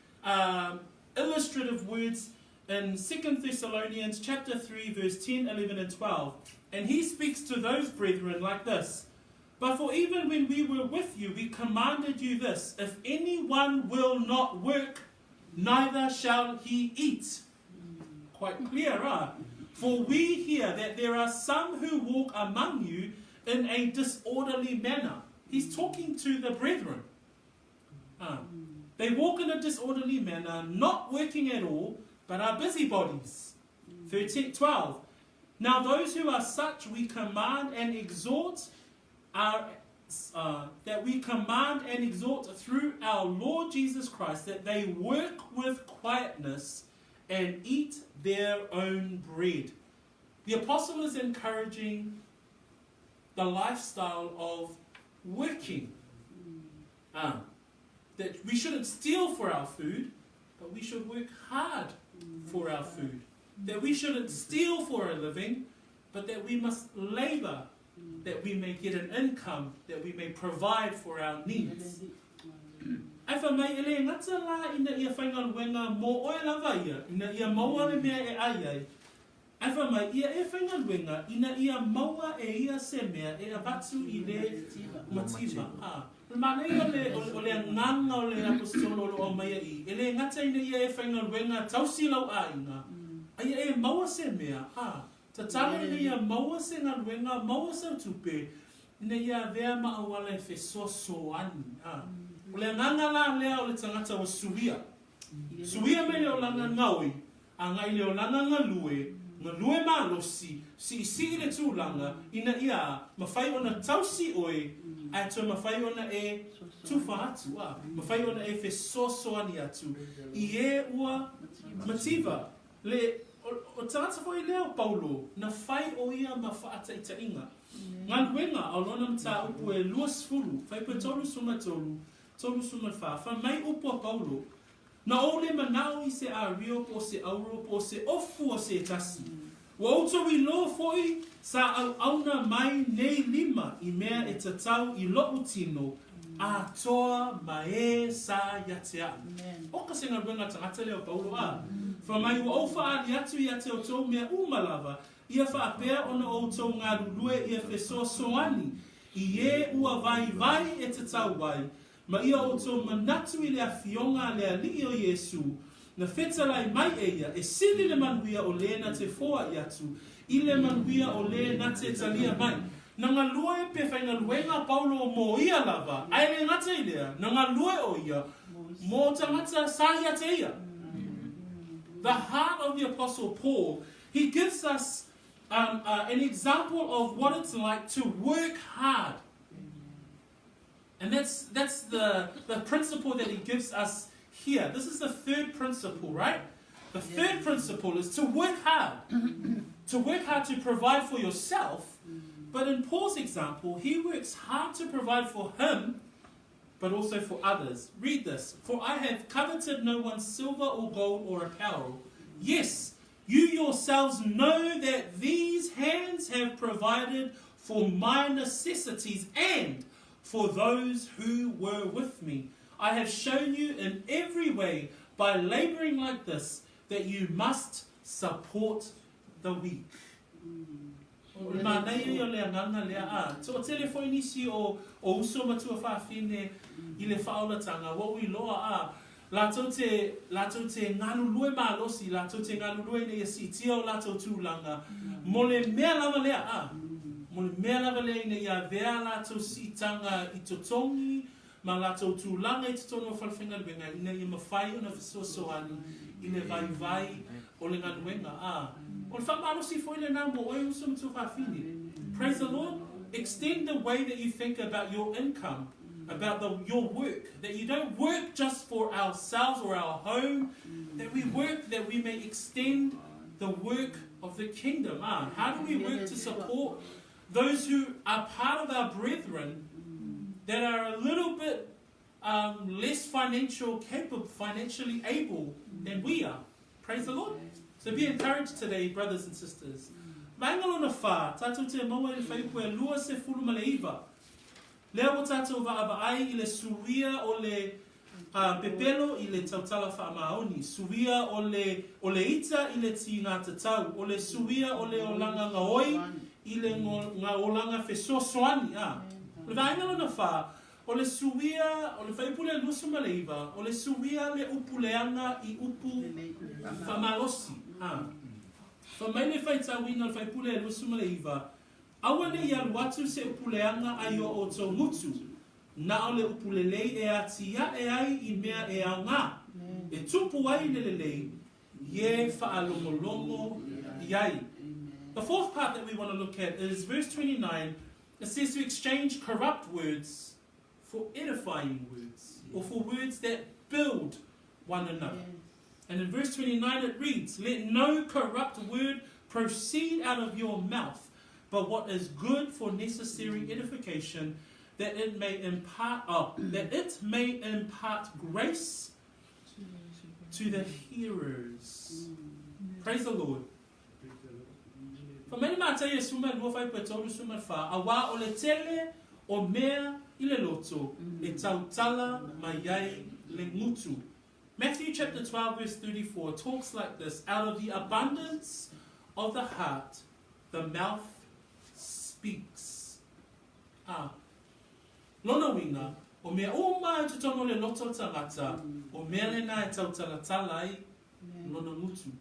illustrative words in 2 Thessalonians chapter 3 verse 10, 11 and 12. And he speaks to those brethren like this: "But for even when we were with you, we commanded you this: if anyone will not work, neither shall he eat." Quite clear, right? "For we hear that there are some who walk among you in a disorderly manner." He's talking to the brethren. They walk in a disorderly manner, not working at all, but are busybodies. 12. "Now those who are such we command and exhort through our Lord Jesus Christ, that they work with quietness and eat their own bread." The apostle is encouraging the lifestyle of working. That we shouldn't steal for our food, but we should work hard for our food. That we shouldn't steal for a living, but that we must labor, that we may get an income, that we may provide for our needs. Ai whamai ele ngata la ina ia whaingaluenga mō oe lava ia, ina ia maua le mea e ai ai. Ai wha mai ia e whainga luenga, ina ia maua e ia se mea e avatu I le mativa. Mana ia o le nganga o le apostolo o mai I. E le ngata ina ia e whainga luenga tausi lau a inga. Ia e maua se mea. Ta tala ina ia maua se ngā luenga, maua se tupe. Ina ia vea maawala e Efeso ani. O le nganga la lea o le tangata o suia. Suia me leo langa ngaui. A ngai leo langa ngalue. Ngalue malosi. Si le tūlanga. Ina ia mawhai ona tausi oe. Ai to mawhai ona e tufa atu. Mawhai ona e Efeso ani atu. I e ua mativa. Le o tangata fo I leo Paulo. Na whai o ia mawhaata I tainga. Ngā luenga au lona mta upu e luas fulu. Whai pe tolu suma tolu. Tolu suma wha. Wha mai upu a Paulo. Na ole manao I se a rio po se auro po se ofu o se tasi. Wa auto I lo foi sa au auna mai nei lima I mea e tatau I lo utino. A toa mae sa yatea. Oka se ngā luenga tangata leo Paulo a. Wha mai ua ofa ali atu I ate o tō mea umalava. Ia whaapea ona o tō ngā lulue I Efeso soani. I e ua vai e te tau wai. Ma ia o tō manatu I le awhionga le ali o Yesu. Na whetalai mai eia e sili le manuia o le na te foa I atu. I le manuia o le na te talia mai. Na ngā lue pe whainga luenga Paulo mo ia lava. Ai le ngata I lea. Na ngā lue o ia. Mo tangata sa ia te ia. The heart of the Apostle Paul, he gives us an example of what it's like to work hard. And that's the principle that he gives us here. This is the third principle, right? The third principle is to work hard. To work hard to provide for yourself. But in Paul's example, he works hard to provide for him, but also for others. Read this. For I have coveted no one's silver or gold or apparel. Yes, you yourselves know that these hands have provided for my necessities and for those who were with me. I have shown you in every way by laboring like this that you must support the weak. Manei o le nganga lea a. So telefoni nisi o uso matua whawhine I le whaolatanga. What we loa a. Lato te ngalu lue malosi. Lato te ngalu lue ne yasi tia o lato tūlanga. Mo le mea lava lea a. Mo le mea lava lea ina ia vea lato si tanga I totongi. Ma lato tūlanga I totonga o whalwhenga luenga. Ina ia mawhai ona fisosoani. I le vai o le ngaluenga a. Praise the Lord. Extend the way that you think about your income, about your work. That you don't work just for ourselves or our home. That we work that we may extend the work of the kingdom. How do we work to support those who are part of our brethren that are a little bit less financially able than we are? Praise the Lord. So be encouraged today, brothers and sisters. Maingalo na wha, tātou te maua I whaipua e lua se fulu ma le iwa. Lea o tātou wa ai I le suria o le pepelo I le tautala wha maoni. Suria o le ita I le ti ngā tatau. O le suria o le olanga ngaoi I le ngā olanga Efeso-soani. Le maingalo na wha, o le suia, o le whaipule e lusu ma le iwa, o le suia le upuleanga I upu whamalosi. Whamai le whaitawina le whaipule e lusu ma le iwa, awa le ia luatu se upuleanga ai o tō mutu, na o le upulelei e atia e ai I mea e au ngā, e tupu ai le lelei, ye whaalongolongo iai. The fourth part that we want to look at is verse 29. It says to exchange corrupt words for edifying words, or for words that build one another. And in verse 29 it reads, let no corrupt word proceed out of your mouth, but what is good for necessary edification, that it may impart grace to the hearers. Praise the Lord. For many mātai e suma lua whai pētoru suma wha, a wā o le tele o mea I le loto, e tautala mai ai le ngutu. Matthew chapter 12 verse 34 talks like this, out of the abundance of the heart, the mouth speaks. Lona winga, o mea o mai tutongo le loto tangata, o mea le na e tautala talai, lona mutu.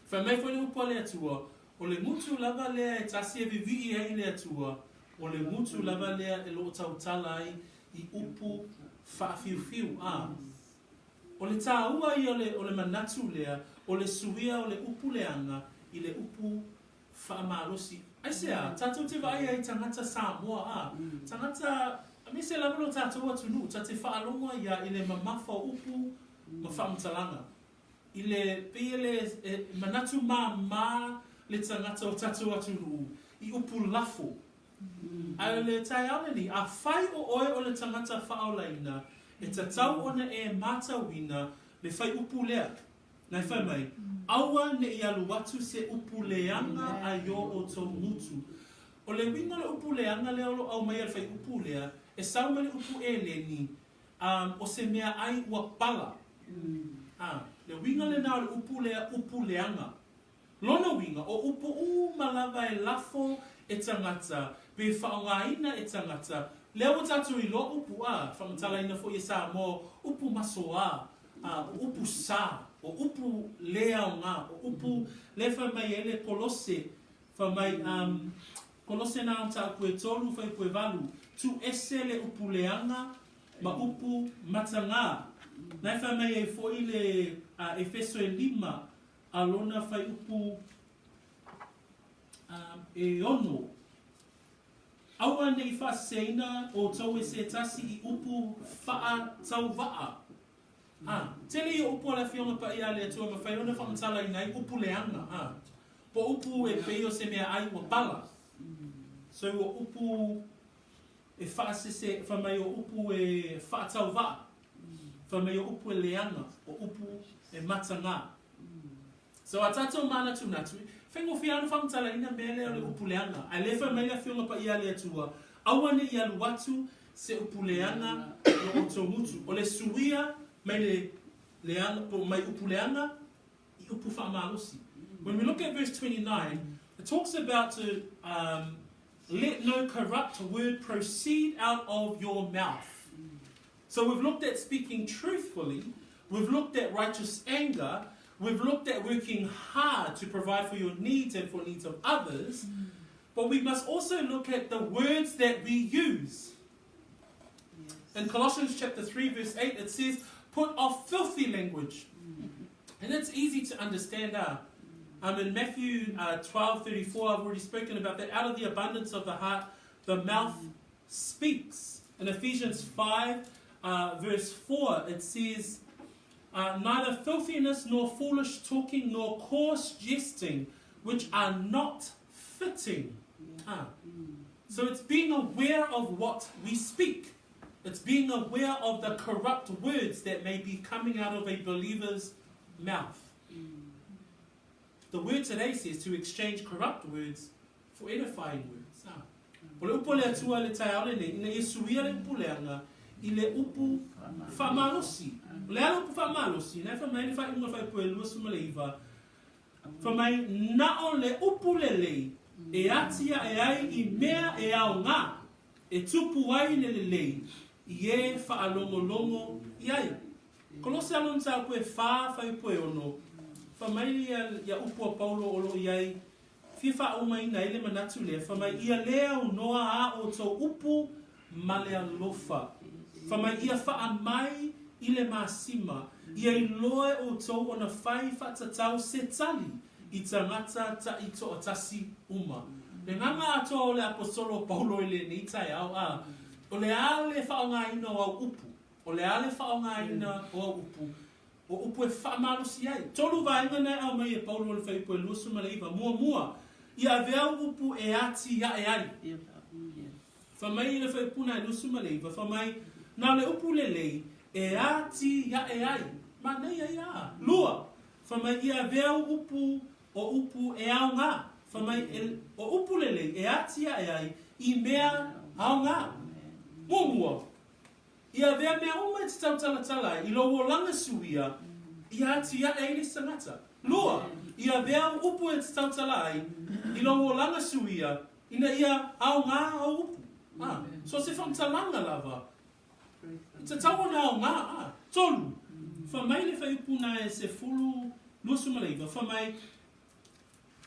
Fa mai fo le upo le atua, o le mutu lava lea e tasi e vivi e le atua, o le mutu lava lea e lo tautalai I upu whaafiu-fiu. O le tāua I o le manatu lea, o le suia o le upu leanga, I le upu whaamalosi. Aisea, tātou te vai ai tangata Samoa, tangata, me se lavalo tātou atunu, ta te whaalonga ia I le mamafa upu ma whaamtalanga. I le pele manatu mā le tangata o tātou atunu, I upu lafo. Ai le tai auneni, a whai o oe o le tangata whaolaina, e tatau ona e matawina, le whai upu lea. Nai whai mai, aua ne I alu watu se upu leanga a yo o tō mutu. O le winga le upu leanga leo lo au mai al whai upu lea, e sauma le upu e le ni, o se mea ai ua pala. Le winga le nao le upu lea upu leanga. Lona winga, o upu malava e lafo e tangata, pe whaongaina e tangata. Leo tatu I lo upu whamatalaina fo I Samoa, upu masoa, upu sa, o upu lea o ngā, o upu le whamai e le kolose, whamai kolose nā o tā pue tolu, whai pue valu, tu ese le upu leanga, ma upu matanga. Nai whamai e fo I le Efeso e 5, alona whai upu e ono. Aua nei whaseina o tau e se tasi I upu wha tau waa. Tele I upu ala whionga pa I ale atua ma whaiona whamatala I nai upu leanga. Po upu e peo se mea ai wa pala. So o upu e whaasese, whamai o upu e wha tau waa. Whamai o upu e leanga, o upu e matanga. So a tatou mana tunatu, whengo whianu whamatala ina mea leo le upu leanga. A lefa mea whionga pa I ale atua. Awane I alu watu se upu leanga o tō mutu. O le suia mai le leanga, mai upu leanga I upu whaamalosi. When we look at verse 29, it talks about to let no corrupt word proceed out of your mouth. So we've looked at speaking truthfully, we've looked at righteous anger, we've looked at working hard to provide for your needs and for needs of others, but we must also look at the words that we use. In Colossians chapter 3 verse 8 it says, put off filthy language. And it's easy to understand. In Matthew 12:34, I've already spoken about that. Out of the abundance of the heart, the mouth speaks. In Ephesians 5 verse 4 it says, neither filthiness nor foolish talking nor coarse jesting, which are not fitting. So it's being aware of what we speak. It's being aware of the corrupt words that may be coming out of a believer's mouth. The word today says to exchange corrupt words for edifying words. O le upo le atua le tai aole nei, ina Iesuia le upu leanga, I le upu whaamalosi. Le ala upu whaamalosi, nei whamai le whai unga whai pue lua sumaleiva. Whamai na o le upu le lei, e atia e ai I mea e au ngā, e tupu ai le lei, I e whaalongolongo I ai. Kolose alon tā koe whai pue ono, whamai ia upu a Paulo olo I ai, whiwha o mai na ele manatu lea, whamai ia lea o noa a o tō upu ma lea lofa. Whamai ia wha mai I le masima, ia I loe o tō o na whai whatatau se tali, I tangata ta I tō atasi uma. Le nganga ato o le apostolo Paulo I le ni tai au o le ale wha o ngā ina o au upu, o le ale wha o ngā ina o au upu, o upu e whaamarosi ai. Tolu vaenga nei au mai e Paulo le whaipu e luasu maleiva, mua. Ia vea upu e ati ia e ai. Whamai le whaipuna e luasu maleiva, whamai nā le upu le lei, e ati ia e ai. Ma nei ai a. Lua. Whamai ia vea upu o upu e au ngā. Whamai o upu le lei, e ati ia e ai, I mea au ngā. Mua. Ia vea mea uma te tau talatala, I lo o langa suia, ia tia e le sangata. Lua, ia vea upu e tautalai, I longo langa suia, ina ia au ngā au upu. So se whamtalanga lava. Te tawa na au ngā, tolu. Whamai le whai upu na e se fulu luasu maleiva, whamai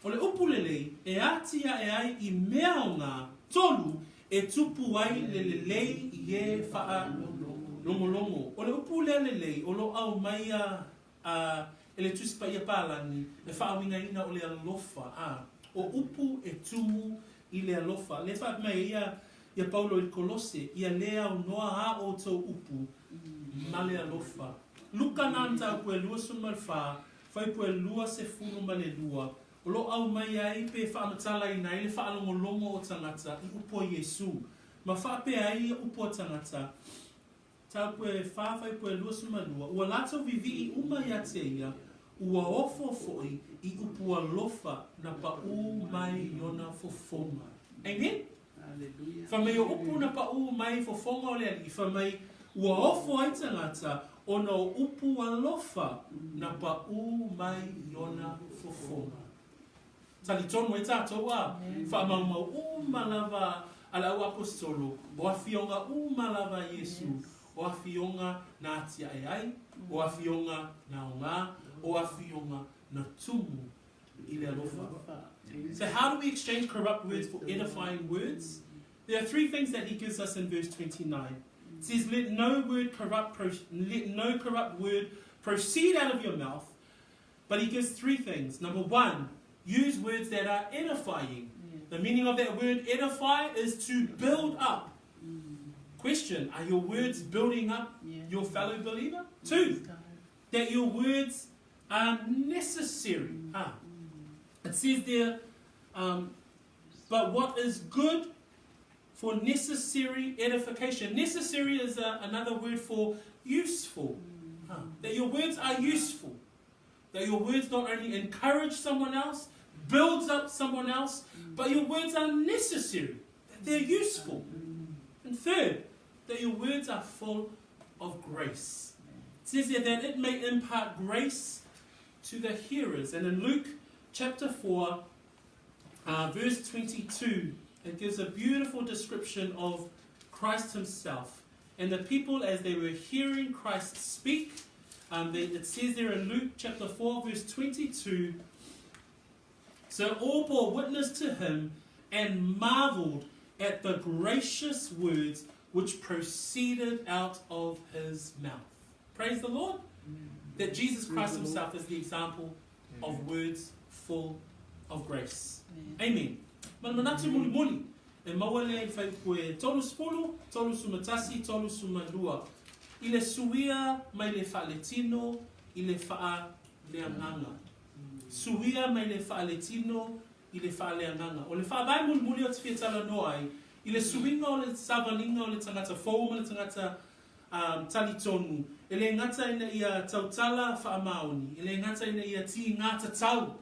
o le upu lelei, e atia e ai I mea o ngā, tolu, e tupu ai le lelei I e wha longo. O le upu le lelei, o lo au maia e le tuspa ia pālani, e whaawinga ina o le alofa. O upu e tumu I le alofa. Le wha mai ia Paulo I Kolose, ia lea o noa a o tau upu, ma le alofa. Luka nanta pue lua sumar wha, whai pue lua se funu ma le lua. O lo au mai ai pe whaamatala I nai le whaalongolongo o tangata I upu o Yesu. Ma whaape ai upu o tangata. Tau pue whawhai pue lua sumar lua. Ua lato vivi I uma ia te ia. Ua ofo foi I upu alofa na pa u mai yona fofonga. Amen? Whamai o upu na pa u mai fofonga o le ali. Whamai ua ofo ai tangata o na upu alofa na pa u mai yona fofonga. Tali tono e tātou a. Whamau u malava ala au apostolo. O awhionga u malava Yesu. O awhionga na atia e ai. O awhionga na o ngā. O awhionga na tumu I le alofa. So how do we exchange corrupt words for edifying words? There are three things that he gives us in verse 29. It says, let no corrupt word proceed out of your mouth. But he gives three things. Number one, use words that are edifying. The meaning of that word edify is to build up. Question, are your words building up your fellow believer? Two, that your words are necessary. It says there, but what is good for necessary edification. Necessary is another word for useful. That your words are useful. That your words not only encourage someone else, builds up someone else, but your words are necessary. That they're useful. And third, that your words are full of grace. It says there that it may impart grace to the hearers. And in Luke chapter 4, verse 22, it gives a beautiful description of Christ himself. And the people, as they were hearing Christ speak, it says there in Luke chapter 4, verse 22, so all bore witness to him and marveled at the gracious words which proceeded out of his mouth. Praise the Lord. That Jesus Christ himself is the example of words full of grace. Amen. Manatu muli muli. E mawale fai pue tolu spulu, tolu sumatasi, tolu sumalua. Ile suia mai le faaletino, ile faa leanganga. Suia mai le faaletino, ile faa leanganga. O le Faavae muli muli o te fiatala noai. Ile suinga o le savalinga o le tangata fōma le tangata talitonu. Ele ngata ina ia tautala whaamaoni. Ele ngata ina ia ti ngata tau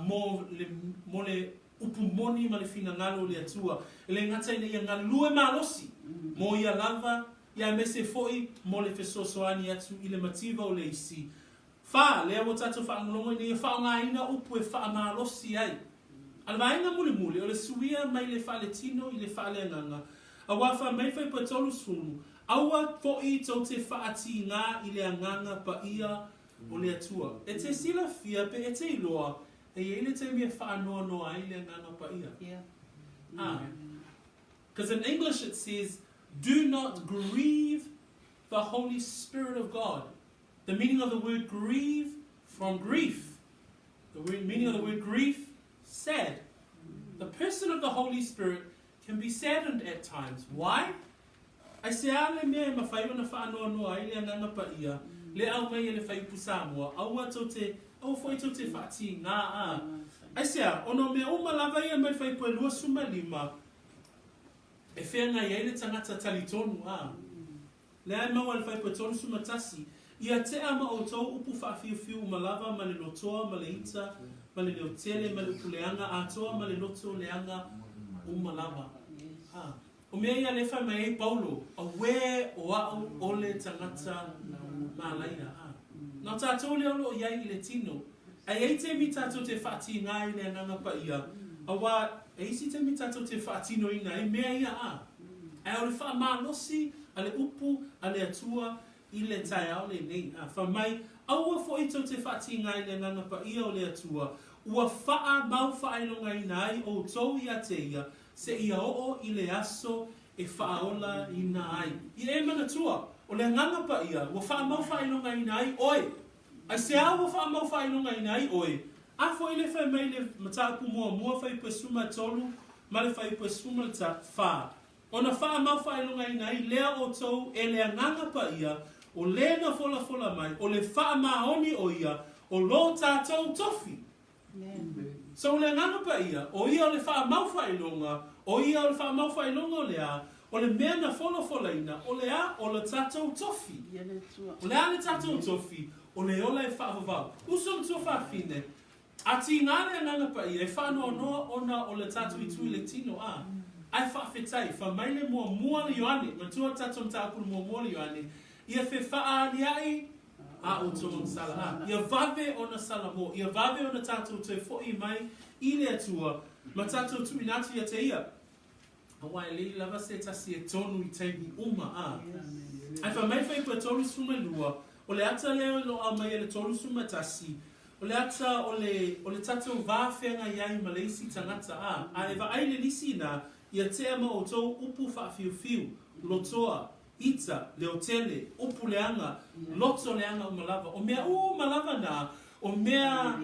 mo le upumoni ma le fina ngalo le atua. Ele ngata ina ia ngalue malosi. Mo ia lava, ia mese foi, mo le fesosoani atu ile mativa o le isi. Wha, lea mo tatu whaangolongo ina ia whaonga ina upu e whaamalosi ai. Alwainga muli muli, o le suia mai le whaaletino i le whaaleanganga. A wafa mai whai pa tolu sunu. Aua fo'i tau te whaati ngā I le anganga pa ia o le atua. E te sila fia pe e te iloa, e ele te mea whaanoa noa I le anganga pa ia. Because in English it says, do not grieve the Holy Spirit of God. The meaning of the word grieve, from grief. The meaning of the word grief, sad. The person of the Holy Spirit can be saddened at times. Why? I say, ale mea ma whai wana whaanoa noa I le anganga pa ia. Le au mai le whai pusamoa. Au foi tau te whaati ngā a. I say, ono mea uma lava ia mai whai pue lua suma lima. E whea ngai eile tangata talitonu a. Le ai maua le whai pue tonu suma tasi. Ia te ama o tau upu whaafiu ma lava ma le lotoa ma le ita. Ma le leotele ma le upuleanga. A toa ma le loto leanga uma lava. O mea ia le whai mai Paulo, a wē o au o le tangata mā laina. Nā tātou leo lo iai I le tino. Ai ei te mi tātou te whaati ngā I le nganga pa ia. Awa, e isi te mi tātou te whaatino ina, e mea ia a. Ai o le wha maa losi, a le upu, a le atua, I le tai au le nei. Wha mai, aua fo ito te whaati ngā I le nganga pa ia o le atua. Ua wha mau whaelonga ina ai o tau ia te ia, se ia o I le aso e whaola ina ai. I e mana tua, o le nganga pa ia, ua wha mau whaelonga ina ai, oi. Ai se awa wha mau whaelonga ina ai, oi. A fo I le whai mai le mataku mua whai pesuma tolu, ma le whai pesuma ta wha. O na wha mau whaelonga ina ai, lea o tau e le nganga pa ia, o le na fola mai, o le wha maoni o ia, o lo tātou tofi. So le nganga pa ia, o ia o le wha mau whaelonga, o ia o le wha mau whaelonga o lea, o le mea na fola ina, o lea o le tātou tofi. O lea le tātou tofi, o le ola e wha vavau. Uso mtua wha fine, a ti ngāre nganga pa ia, e wha noa ona o le tātou I tui le tino a. Ai wha whetai, wha mai le mua le yoane, ma tua tātou mtāpuru mua le yoane, ia whe wha ali ai, a o tō sala a. Ia vave o na sala mo, ia vave o na tātou te fo'i mai, I le atua, ma tātou tui nātu ia te ia. Awai le lava se tasi e tonu I teimi uma a. Ai wha mai whai kua tolu suma lua, o le ata leo lo a mai e le tolu suma tasi, o le ata o le tātou vāwhenga iai ma le isi tangata a. A e wa ai le lisi na, ia te ama o tō upu whaafiu, lotoa, ita, leotele, upu leanga, loto leanga o malava. O mea malava na, o mea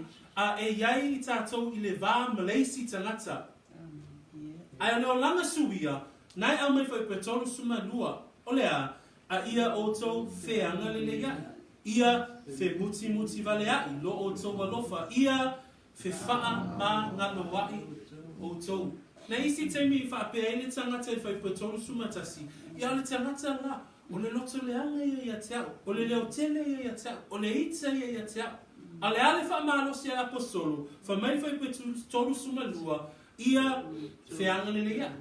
e iai I tātou I le vā Malaysi tangata. Ai o leo langa suia, nai au mai whai petolu suma lua, o lea, a ia o tō wheanga le iai. Ia whe muti vale ai, lo o tō walofa. Ia whe wha ma ngalo wai o tō. Na isi teimi I whapea ele tangata I whai petolu suma tasi. Ia le tangata la, o le loto leanga ia te au, o le leo tele ia te au, o le ita ia te au. A le ale wha maalosi a apostolo, wha mai whai petolu suma lua, ia wheanga le ia.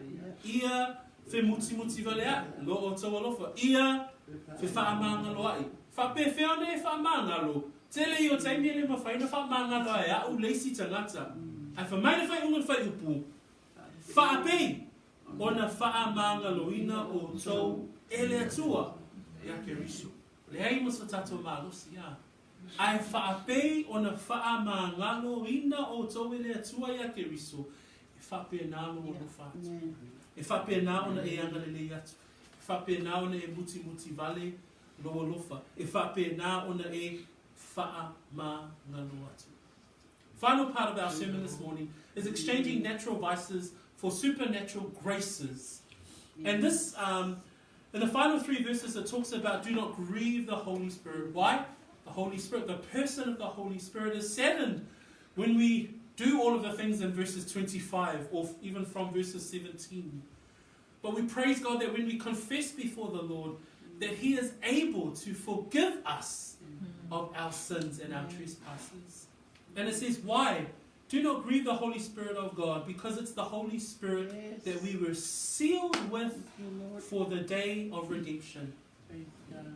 Ia whe muti vale ai, lo o tō walofa. Ia whe wha mangalo ai. Whape whione e wha mangalo. Tele I o taimi ele mawhaina wha mangalo ai a u leisi tangata. Ai wha mai le whai ungan whai upu. Whaapei, o na wha mangaloina o tau ele atua. Ea ke riso. Le hei mas o tato malosi ia. Ai whaapei o na wha mangaloina o tau ele atua ea ke riso. E whape nā mo no whaatu. E whape nā o na e anga le atu. E whape nā o na e muti vale loa lofa. E whape nā o na e wha mangalo atu. Final part of our sermon this morning is exchanging natural vices for supernatural graces. And this, in the final 3 verses, it talks about do not grieve the Holy Spirit. Why? The Holy Spirit, the person of the Holy Spirit is saddened when we do all of the things in verses 25 or even from verses 17. But we praise God that when we confess before the Lord, that He is able to forgive us of our sins and our trespasses. And it says, why? Do not grieve the Holy Spirit of God, because it's the Holy Spirit that we were sealed with for the day of redemption.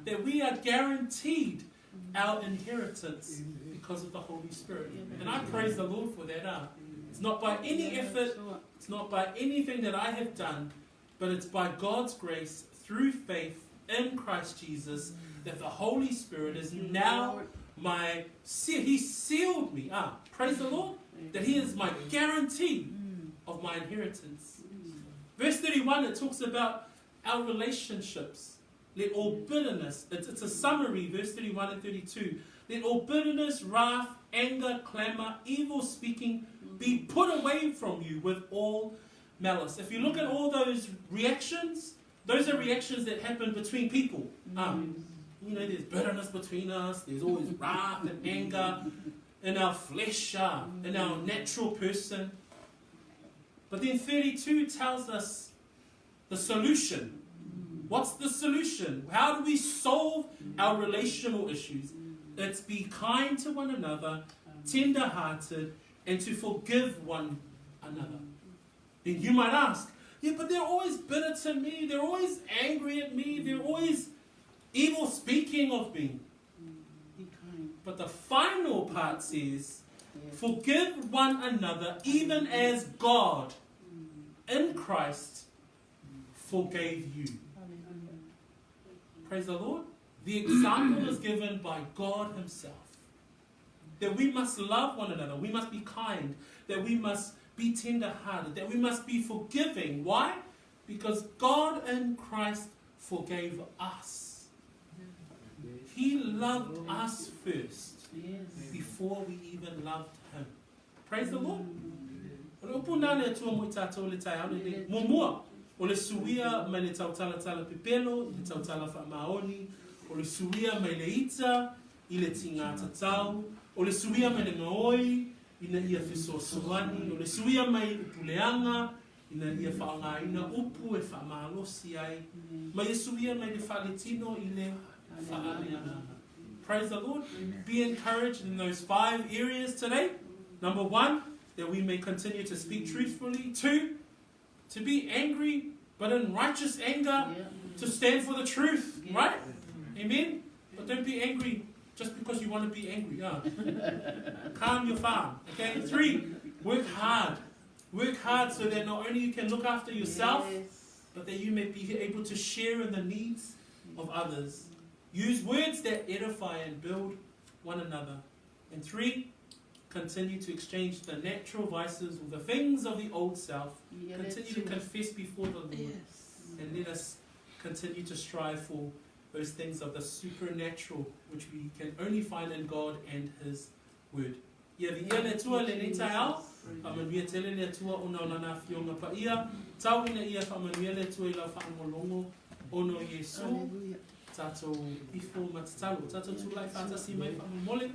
That we are guaranteed our inheritance because of the Holy Spirit. And I praise the Lord for that. It's not by any effort, it's not by anything that I have done, but it's by God's grace through faith in Christ Jesus that the Holy Spirit is now my seal. He sealed me. Praise the Lord. That He is my guarantee of my inheritance. Verse 31, it talks about our relationships. Let all bitterness, it's a summary, verse 31 and 32. Let all bitterness, wrath, anger, clamor, evil speaking be put away from you with all malice. If you look at all those reactions, those are reactions that happen between people. You know, there's bitterness between us, there's always wrath and anger in our flesh, in our natural person. But then 32 tells us the solution. What's the solution? How do we solve our relational issues? It's be kind to one another, tender-hearted, and to forgive one another. And you might ask, yeah, but they're always bitter to me, they're always angry at me, they're always evil speaking of me. Be kind. But the final part says, forgive one another even as God in Christ forgave you. Praise the Lord. The example is given by God himself. That we must love one another. We must be kind. That we must be tender-hearted. That we must be forgiving. Why? Because God in Christ forgave us. He loved us first before we even loved him. Praise the Lord. O le suia mai le tautala pipelo, le tautala whaamaoni, o le suia mai le ita, I le tinga tatau, o le suia mai le ngaoi, ina ia Efeso soani, o le suia mai upuleanga, ina ia whaangaina upu e whaamalosi ai, mai e suia mai le whaletino I le whaaleanga. Praise the Lord. Be encouraged in those 5 areas today. Number 1, that we may continue to speak truthfully. 2, to be angry, but in righteous anger, to stand for the truth, right? Amen? But don't be angry just because you want to be angry. Calm your farm, okay? 3, work hard. Work hard so that not only you can look after yourself, but that you may be able to share in the needs of others. Use words that edify and build one another. And 3, continue to exchange the natural vices or the things of the old self. Continue to confess before the Lord. And let us continue to strive for those things of the supernatural, which we can only find in God and his word. Ia via le tua le nei au, amanuia tele le tua ona lana fionga pa ia, tau ina ia whamanuia le tua I lau whaamolongo ono Yesu, tato bifo matatalo, tato tulai whatasi mai whamamole.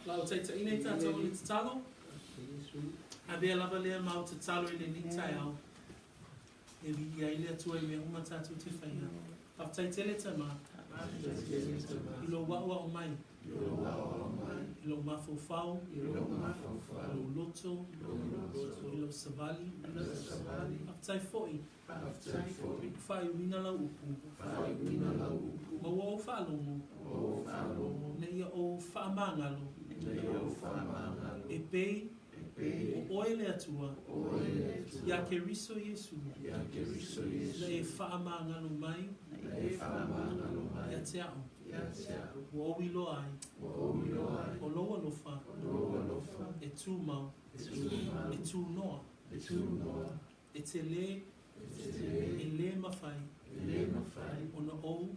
Lau teita ine tato o le tatalo. A bea lava lea mau tatalo I le nitai au. E vi ia I lea tua I mea uma tato te whaia. Paftai tele te ma. I lo waua o mai. I lo mafofau. I lo loto. I lo savali. Paftai foi. Whai wina lau upu. Maua o whaalongo. Ne ia o whaamangalo. E pei o oe le atua ia ke riso Yesu na e whaamangalo mai ia te ao o wilo ai o loa lofa e tū mau e tū noa e te le e le mawhai ona o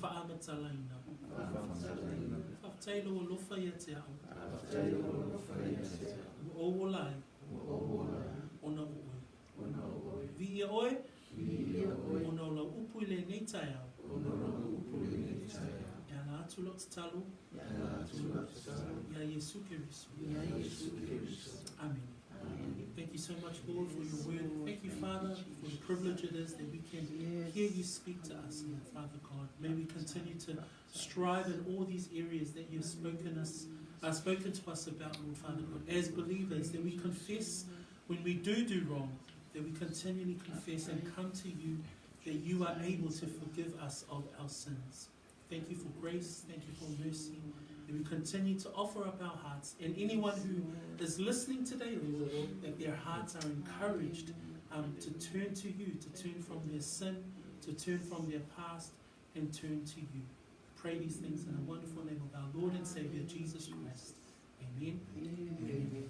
whaamatalaina Whaftailo o lofa ia te au. O olai. Ona oe. Vi ia oe. Ona ola upu I le nei tai au. Ia la atu lo tatalo. Ia Yesu Keriso. Amen. Thank you so much, Lord, for your word. Thank you, Father, for the privilege it is that we can hear you speak to us, Lord, Father God. May we continue to strive in all these areas that you've spoken to us about, Lord, Father God. As believers, that we confess when we do wrong, that we continually confess and come to you, that you are able to forgive us of our sins. Thank you for grace. Thank you for mercy. That we continue to offer up our hearts. And anyone who is listening today, Lord, that their hearts are encouraged to turn to you, to turn from their sin, to turn from their past, and turn to you. Pray these things in the wonderful name of our Lord and Savior, Jesus Christ. Amen. Amen. Amen.